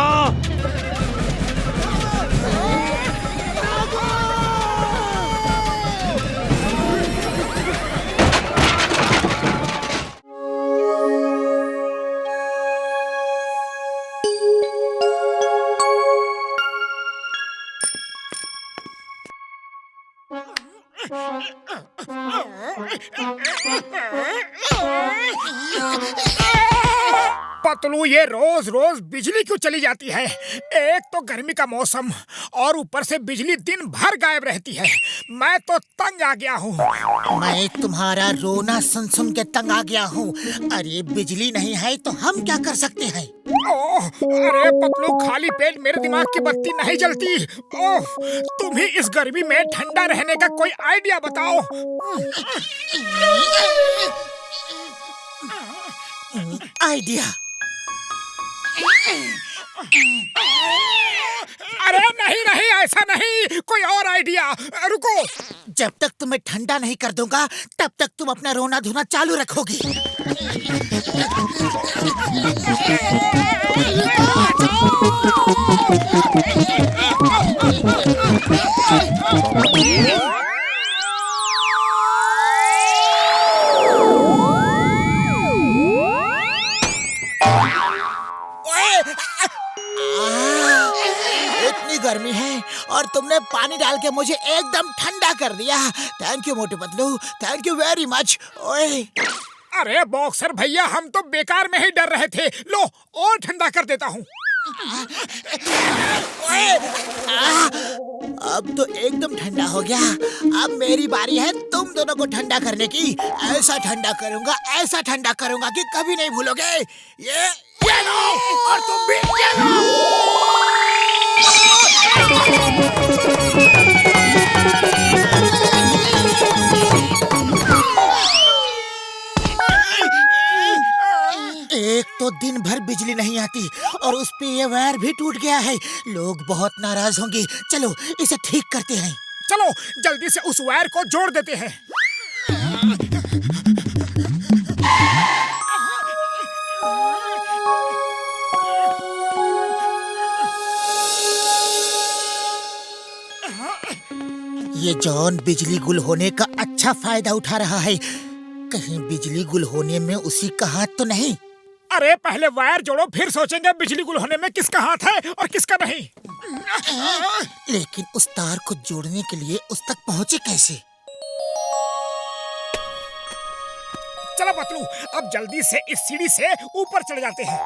C: पतलू ये रोज रोज बिजली क्यों चली जाती है? एक तो गर्मी का मौसम और ऊपर से बिजली दिन भर गायब रहती है। मैं तो तंग आ गया हूँ।
D: मैं तुम्हारा रोना सुन सुन के तंग आ गया हूँ। अरे बिजली नहीं है तो हम क्या कर सकते हैं?
C: ओह, अरे पतलू, खाली पेट मेरे दिमाग की बत्ती नहीं जलती। ओह, तुम ही इस गर्मी में ठंडा रहने का कोई आइडिया बताओ।
D: आइडिया?
C: अरे नहीं नहीं, ऐसा नहीं, कोई और आइडिया। रुको।
D: जब तक तुम्हें ठंडा नहीं कर दूंगा तब तक तुम अपना रोना धोना चालू रखोगी।
E: इतनी गर्मी है और तुमने पानी डाल के मुझे एकदम ठंडा कर दिया। Thank you Motu Patlu, thank you very much. ओए
C: अरे बॉक्सर भैया, हम तो बेकार में ही डर रहे थे। लो और ठंडा कर देता हूँ।
E: अब तो एकदम ठंडा हो गया। अब मेरी बारी है तुम दोनों को ठंडा करने की। ऐसा ठंडा करूंगा कि कभी नहीं भूलोगे। ये लो, और तुम भी ये लो। एक तो दिन भर बिजली नहीं आती और उस पे ये वायर भी टूट गया है। लोग बहुत नाराज होंगे। चलो इसे ठीक करते हैं।
C: चलो जल्दी से उस वायर को जोड़ देते हैं।
E: ये जॉन बिजली गुल होने का अच्छा फायदा उठा रहा है। कहीं बिजली गुल होने में उसी का हाथ तो नहीं?
C: अरे पहले वायर जोड़ो, फिर सोचेंगे बिजली गुल होने में किसका हाथ है और किसका नहीं।
E: लेकिन उस तार को जोड़ने के लिए उस तक पहुँचे कैसे?
C: चलो पतलू, अब जल्दी से इस सीढ़ी से ऊपर चढ़ जाते हैं।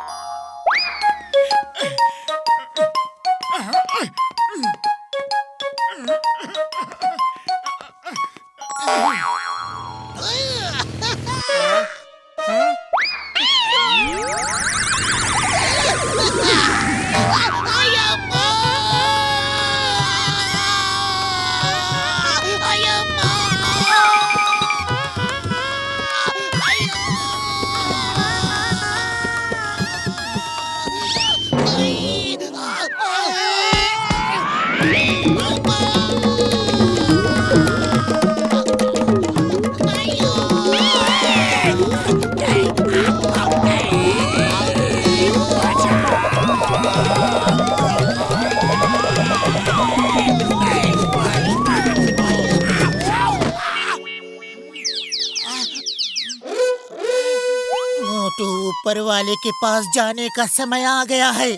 E: मोटू, ऊपर वाले के पास जाने का समय आ गया है।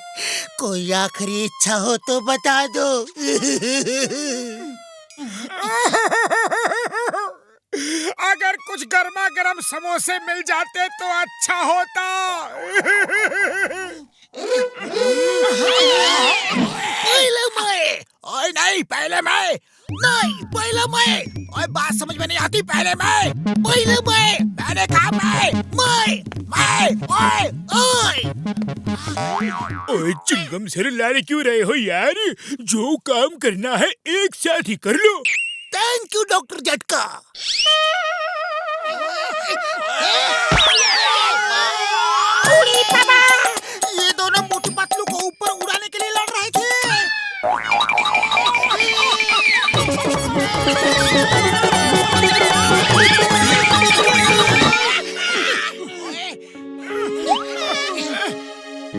E: कोई आखिरी इच्छा हो तो बता दो।
C: अगर कुछ गर्मा गर्म समोसे मिल जाते तो अच्छा होता।
E: पहले मैं। ओए नहीं, पहले मैं। नहीं, पहले मैं। ओए बात समझ में नहीं आती। पहले मैं। मैंने कहा मैं।
C: ओए चिंगम सर, लारे क्यों रहे हो यार? जो काम करना है एक साथ ही कर लो।
E: थैंक यू डॉक्टर झटका। ये दोनों मोटू पतलू को ऊपर उड़ाने के लिए लड़ रहे थे।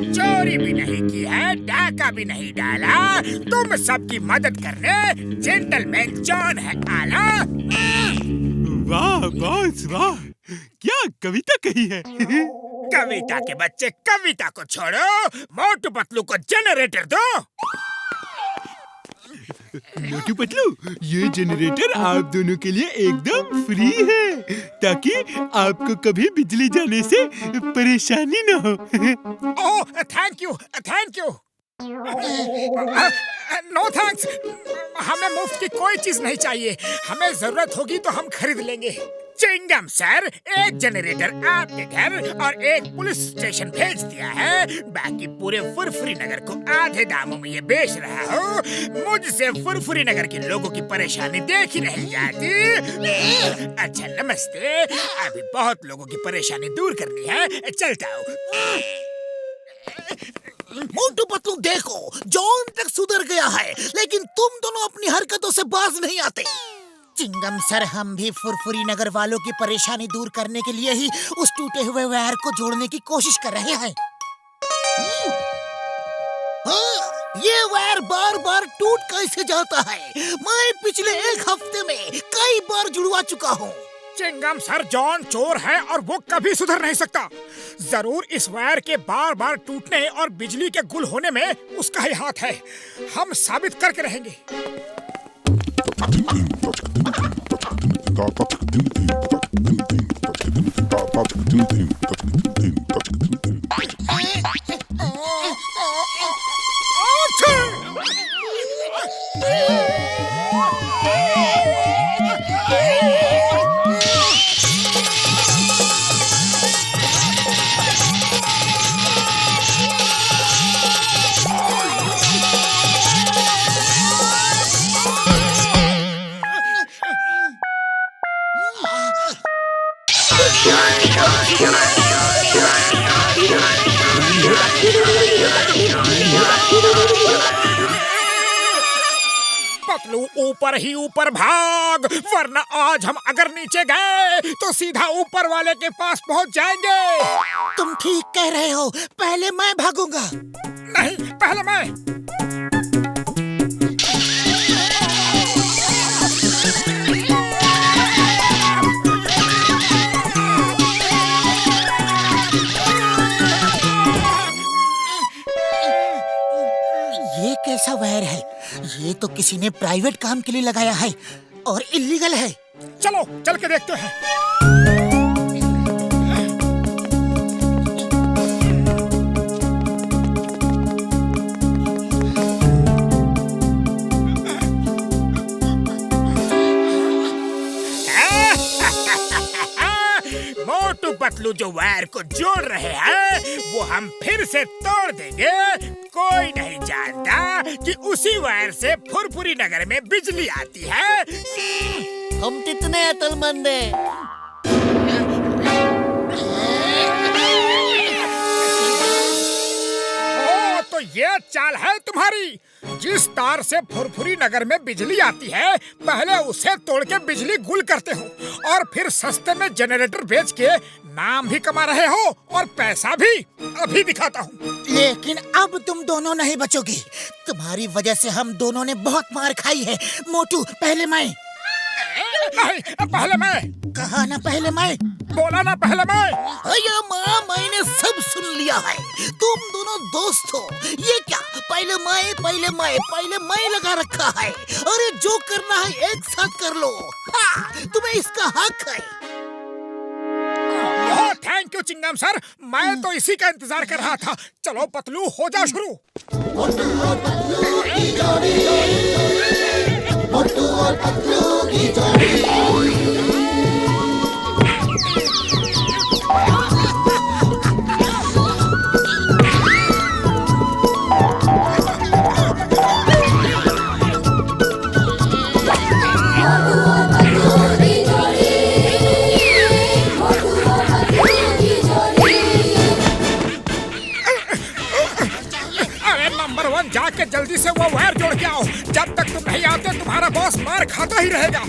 C: चोरी भी नहीं की है, डाका भी नहीं डाला। तुम सबकी मदद करने जेंटलमैन जॉन है आला।
F: वाह बॉस वाह, क्या कविता कही है।
C: कविता के बच्चे कविता को छोड़ो, मोटू पतलू को जनरेटर दो।
F: मोटू पतलू, ये जनरेटर आप दोनों के लिए एकदम फ्री है, ताकि आपको कभी बिजली जाने से परेशानी न हो।
C: Oh thank you. No thanks, हमें मुफ्त की कोई चीज नहीं चाहिए। हमें जरूरत होगी तो हम खरीद लेंगे। चिंगम सर, एक जनरेटर आपके घर और एक पुलिस स्टेशन भेज दिया है। बाकी पूरे फुरफुरी नगर को आधे दामों में ये बेच रहा हूँ। मुझसे फुरफुरी नगर के लोगों की परेशानी देखी नहीं जाती। अच्छा नमस्ते, अभी बहुत लोगों की परेशानी दूर करनी है, चलता हूँ।
E: मोटू पतलू देखो, जॉन तक सुधर गया है, लेकिन तुम दोनों अपनी हरकतों से बाज नहीं आते। चिंगम सर, हम भी फुरफुरी नगर वालों की परेशानी दूर करने के लिए ही उस टूटे हुए वायर को जोड़ने की कोशिश कर रहे हैं। हाँ, ये वायर बार बार टूट कैसे जाता है? मैं पिछले एक हफ्ते में कई बार जुड़वा चुका हूँ।
C: चिंगम सर जॉन चोर है और वो कभी सुधर नहीं सकता। जरूर इस वायर के बार बार टूटने और बिजली के गुल होने में उसका ही हाथ है। हम साबित करके रहेंगे। पतलू ऊपर ही ऊपर भाग, वरना आज हम अगर नीचे गए तो सीधा ऊपर वाले के पास पहुंच जाएंगे।
E: तुम ठीक कह रहे हो, पहले मैं भागूंगा।
C: नहीं, पहले मैं।
E: ये कैसा वायर है? ये तो किसी ने प्राइवेट काम के लिए लगाया है और इल्लीगल है।
C: चलो चल के देखते हैं। मोटू पतलू जो वायर को जोड़ रहे हैं वो हम फिर से तोड़ देंगे। कोई नहीं जानता कि उसी वायर से फुरफुरी नगर में बिजली आती है।
D: हम कितने अकलमंद हैं।
C: ओ, तो ये चाल है तुम्हारी। जिस तार से फुरफुरी नगर में बिजली आती है पहले उसे तोड़ के बिजली गुल करते हो और फिर सस्ते में जनरेटर बेच के नाम भी कमा रहे हो और पैसा भी। अभी दिखाता हूँ।
E: लेकिन अब तुम दोनों नहीं बचोगे। तुम्हारी वजह से हम दोनों ने बहुत मार खाई है। मोटू पहले मैं।
C: नहीं, पहले मैं।
E: कहा ना पहले मैं।
C: बोला ना पहले मैं।
E: अया माँ, मैंने सब सुन लिया है। तुम दोनों दोस्त हो। ये क्या पहले मैं लगा रखा है। अरे जो करना है एक साथ कर लो। हाँ, तुम्हें इसका हक है।
C: थैंक यू चिंगम सर, मैं तो इसी का इंतजार कर रहा था। चलो पतलू हो जाओ शुरू। मोटू और पतलू की जोड़ी। जाके जल्दी से वो वायर जोड़ के आओ। जब तक तुम नहीं आते तुम्हारा बॉस मार खाता ही रहेगा।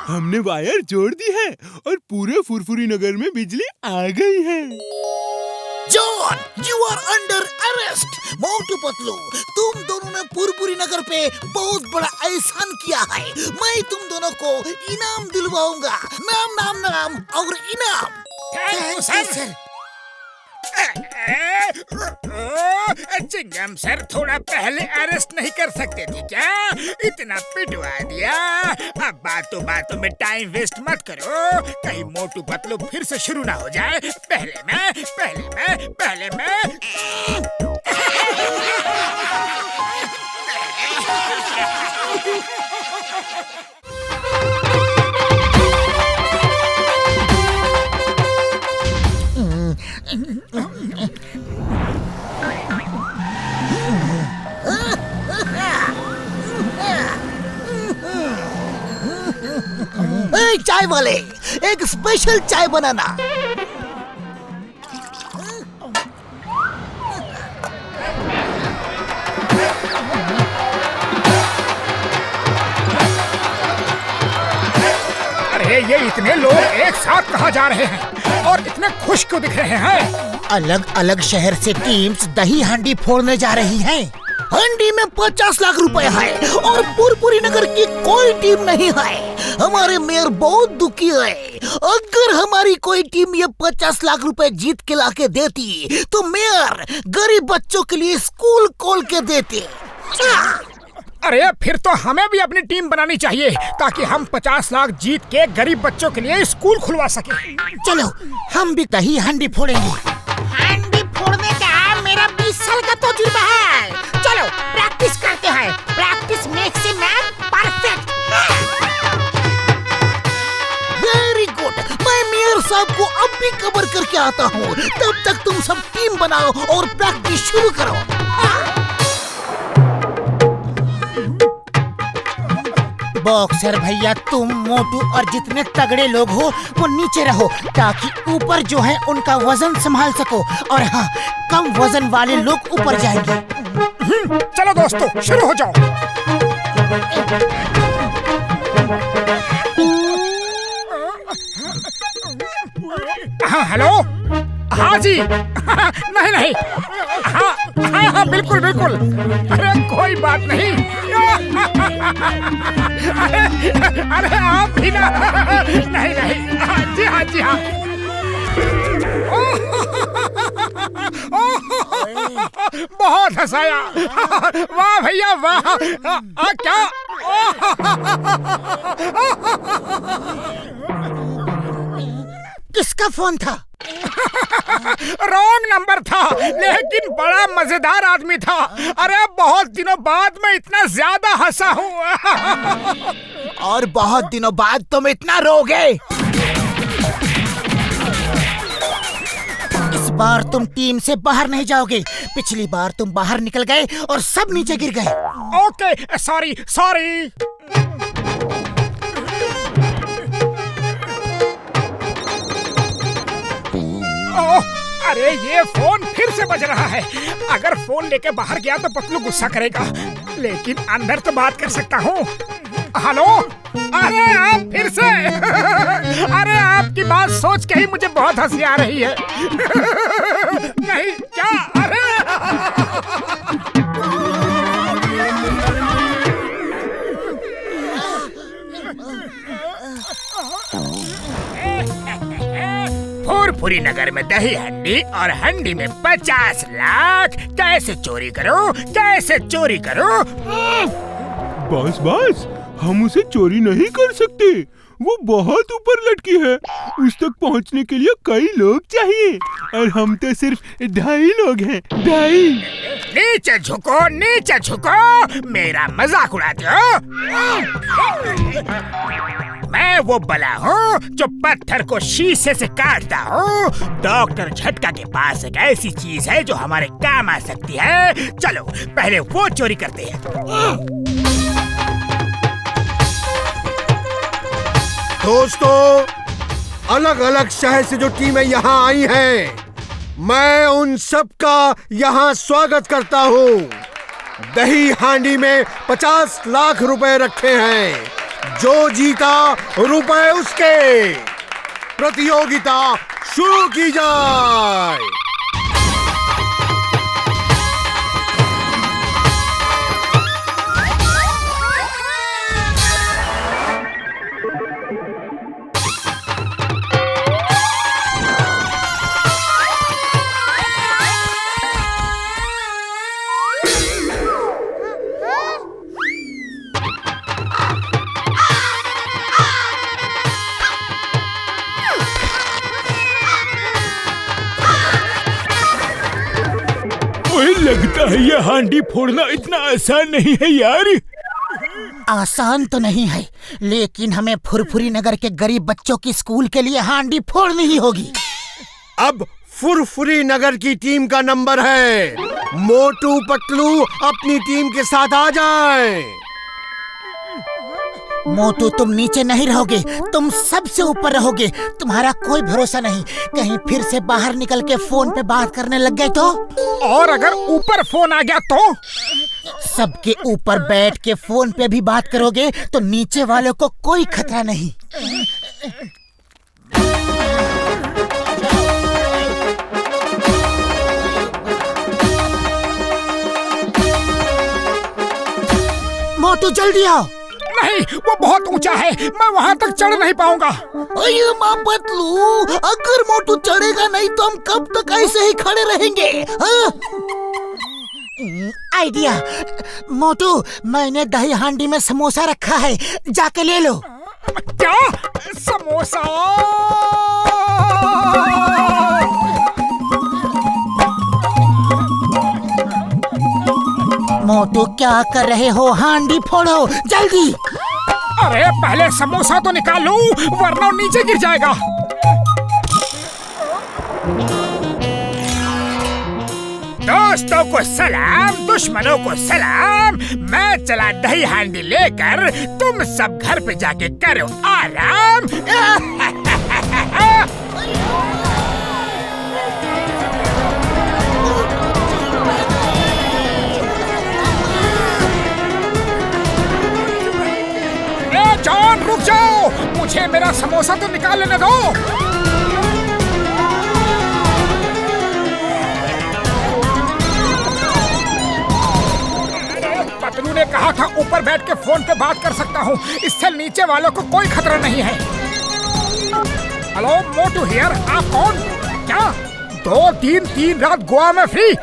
F: हमने वायर जोड़ दी है और पूरे फुरफुरी नगर में बिजली आ गई है।
E: John, you are under arrest. Motu Patlu, तुम दोनों ने फुरफुरी नगर पे बहुत बड़ा एहसान किया है। मैं तुम दोनों को इनाम दिलवाऊंगा। नाम नाम नाम और इनाम।
C: Thank you sir. चिंगम सर, थोड़ा पहले अरेस्ट नहीं कर सकते थे क्या? इतना पिटवा दिया। अब बातों बातों में टाइम वेस्ट मत करो, कहीं मोटू पतलू फिर से शुरू ना हो जाए। पहले मैं।
E: चाय वाले, एक स्पेशल चाय बनाना।
C: अरे ये इतने लोग एक साथ कहाँ जा रहे हैं और इतने खुश क्यों दिख रहे हैं?
E: अलग अलग शहर से टीम्स दही हांडी फोड़ने जा रही हैं।
D: हांडी में 50 लाख रुपए है और फुरफुरी नगर की कोई टीम नहीं है। हमारे मेयर बहुत दुखी है। अगर हमारी कोई टीम ये 50 लाख रुपए जीत के लाके देती तो मेयर गरीब बच्चों के लिए स्कूल खोल के देते।
C: अरे फिर तो हमें भी अपनी टीम बनानी चाहिए ताकि हम 50 लाख जीत के गरीब बच्चों के लिए स्कूल खुलवा सके।
D: चलो हम भी दही हांडी फोड़ेंगे।
E: हांडी फोड़ने का मेरा 20 साल का तजुर्बा है। चलो प्रैक्टिस करते हैं। Practice makes a man perfect.
D: Very good. मैं मेयर साहब को अब भी कवर करके आता हूँ। तब तक तुम सब टीम बनाओ और प्रैक्टिस शुरू करो। बॉक्सर भैया, तुम, मोटू और जितने तगड़े लोग हो वो नीचे रहो ताकि ऊपर जो है उनका वजन संभाल सको। और हाँ, कम वजन वाले लोग ऊपर जाएंगे।
C: चलो दोस्तों, शुरू हो जाओ। हाँ हेलो। हाँ जी। नहीं नहीं। हाँ हाँ हाँ बिल्कुल बिल्कुल। अरे कोई बात नहीं। अरे आप भी ना। नहीं नहीं। हाँ जी हाँ जी हाँ। बहुत हंसाया। वाह भैया वाह। क्या
D: किसका फोन था?
C: रॉन्ग नंबर था, लेकिन बड़ा मजेदार आदमी था। अरे बहुत दिनों बाद मैं इतना ज्यादा हंसा हूँ।
D: और बहुत दिनों बाद तुम इतना रोगे। इस बार तुम टीम से बाहर नहीं जाओगे। पिछली बार तुम बाहर निकल गए और सब नीचे गिर गए।
C: Okay sorry sorry. अरे ये फोन फिर से बज रहा है। अगर फोन लेके बाहर गया तो पतलू गुस्सा करेगा, लेकिन अंदर तो बात कर सकता हूँ। हेलो। अरे आप फिर से। अरे आपकी बात सोच के ही मुझे बहुत हंसी आ रही है। नहीं क्या? अरे फुरफुरी नगर में दही हंडी और हंडी में 50 लाख। कैसे चोरी करो, कैसे चोरी करो?
F: बॉस हम उसे चोरी नहीं कर सकते। वो बहुत ऊपर लटकी है। उस तक पहुंचने के लिए कई लोग चाहिए और हम तो सिर्फ 2.5 लोग हैं। 2.5।
C: नीचे झुको, नीचे झुको। मेरा मजाक उड़ाते हो? मैं वो बला हूँ जो पत्थर को शीशे से काटता हूँ। डॉक्टर झटका के पास एक ऐसी चीज है जो हमारे काम आ सकती है। चलो पहले वो चोरी करते हैं।
K: दोस्तों, अलग अलग शहर से जो टीमें यहाँ आई हैं, मैं उन सब का यहाँ स्वागत करता हूँ। दही हांडी में 50 लाख रुपए रखे हैं। जो जीता रुपए उसके। प्रतियोगिता शुरू की जाए।
F: लगता है ये हांडी फोड़ना इतना आसान नहीं है यार।
D: आसान तो नहीं है, लेकिन हमें फुरफुरी नगर के गरीब बच्चों की स्कूल के लिए हांडी फोड़नी ही होगी।
K: अब फुरफुरी नगर की टीम का नंबर है। मोटू पतलू अपनी टीम के साथ आ जाएं।
D: मोटू तुम नीचे नहीं रहोगे, तुम सबसे ऊपर रहोगे। तुम्हारा कोई भरोसा नहीं, कहीं फिर से बाहर निकल के फोन पे बात करने लग गए तो?
C: और अगर ऊपर फोन आ गया तो?
D: सबके ऊपर बैठ के फोन पे भी बात करोगे तो नीचे वालों को कोई खतरा नहीं। मोटू जल्दी आओ।
C: नहीं, वो बहुत ऊंचा है, मैं वहाँ तक चढ़ नहीं पाऊंगा।
D: अरे माँ पतलू, अगर मोटू चढ़ेगा नहीं तो हम कब तक ऐसे ही खड़े रहेंगे? आइडिया। मोटू, मैंने दही हांडी में समोसा रखा है, जाके ले लो।
C: क्या? समोसा?
D: मोटू क्या कर रहे हो? हांडी फोड़ो जल्दी।
C: अरे पहले समोसा तो निकाल लूं, वरना नीचे गिर जाएगा। दोस्तों को सलाम, दुश्मनों को सलाम। मैं चला दही हांडी लेकर, तुम सब घर पे जाके करो आराम। जॉन रुक जाओ, मुझे मेरा समोसा तो निकाल लेने दो। पतलू ने कहा था ऊपर बैठ के फोन पे बात कर सकता हूँ, इससे नीचे वालों को कोई खतरा नहीं है। हेलो मोटू हियर, आप कौन? क्या 2-3 रात गोवा में फ्री?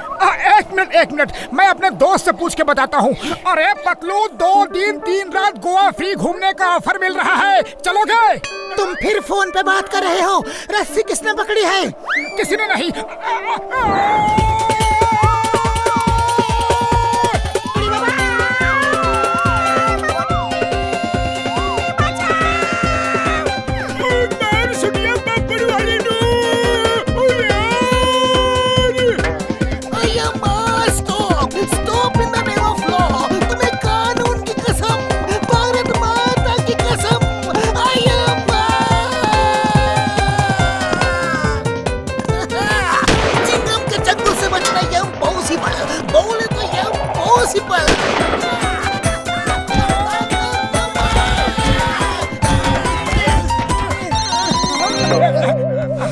C: एक मिनट, मैं अपने दोस्त से पूछ के बताता हूँ। अरे पतलू, 2-3 रात गोवा फ्री घूमने का ऑफर मिल रहा है, चलोगे?
D: तुम फिर फोन पे बात कर रहे हो? रस्सी किसने पकड़ी है?
C: किसी ने नहीं।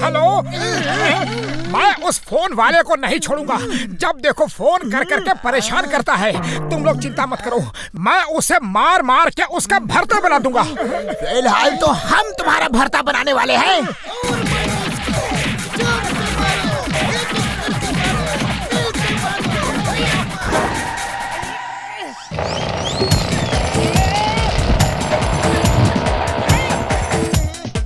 C: हेलो, मैं उस फोन वाले को नहीं छोड़ूंगा। जब देखो फोन कर करके परेशान करता है। तुम लोग चिंता मत करो, मैं उसे मार मार के उसका भरता बना दूंगा।
D: फिलहाल तो हम तुम्हारा भरता बनाने वाले हैं।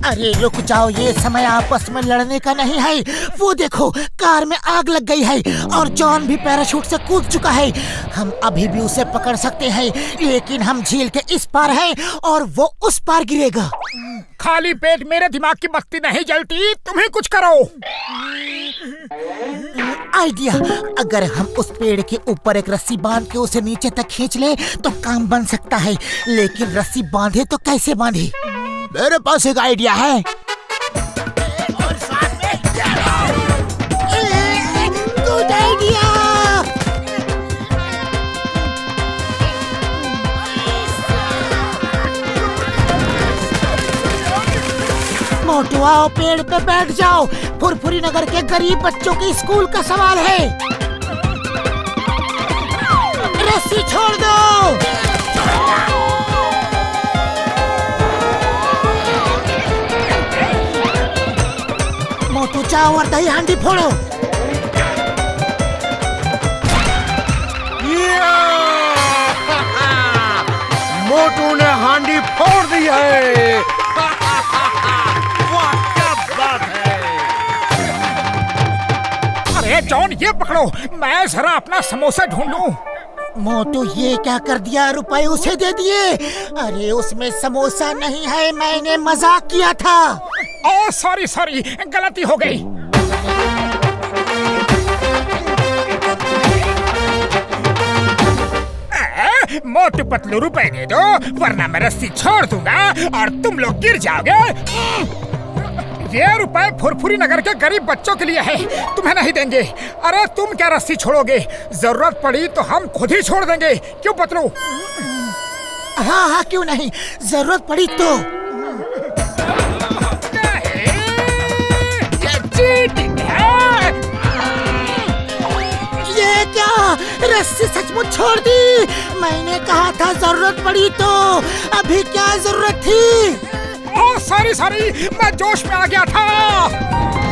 D: अरे रुक जाओ, ये समय आपस में लड़ने का नहीं है। वो देखो, कार में आग लग गई है और जॉन भी पैराशूट से कूद चुका है। हम अभी भी उसे पकड़ सकते हैं, लेकिन हम झील के इस पार हैं और वो उस पार गिरेगा।
C: खाली पेट मेरे दिमाग की बत्ती नहीं जलती, तुम्हें कुछ करो।
D: आइडिया, अगर हम उस पेड़ के ऊपर एक रस्सी बांध के उसे नीचे तक खींच ले तो काम बन सकता है, लेकिन रस्सी बांधे तो कैसे बांधे? मेरे पास एक आइडिया है। और साथ में गुड आइडिया। मोटू आओ, पेड़ पे बैठ जाओ। फुरफुरी नगर के गरीब बच्चों के स्कूल का सवाल है। रस्सी छोड़ दो। मोटू जाओ और दही हांडी फोड़ो।
K: मोटू ने हांडी फोड़ दी है। वाह, क्या बात है।
C: अरे जॉन, ये पकड़ो, मैं जरा अपना समोसा ढूंढ लूं।
D: मोटू ये क्या कर दिया? रुपए उसे दे दिए। अरे उसमें समोसा नहीं है, मैंने मजाक किया था।
C: ओह सॉरी, गलती हो गई। मोटू पतलू रुपए दे दो, वरना मैं रस्सी छोड़ दूंगा और तुम लोग गिर जाओगे। ये रुपए फुरफुरी नगर के गरीब बच्चों के लिए है, तुम्हें नहीं देंगे। अरे तुम क्या रस्सी छोड़ोगे? जरूरत पड़ी तो हम खुद ही छोड़ देंगे, क्यों पतलू?
D: हाँ, क्यों नहीं, जरूरत पड़ी तो। ये क्या? रस्सी सचमुच छोड़ दी।
E: मैंने कहा था जरूरत पड़ी तो, अभी क्या जरूरत थी?
C: सॉरी मैं जोश में आ गया था।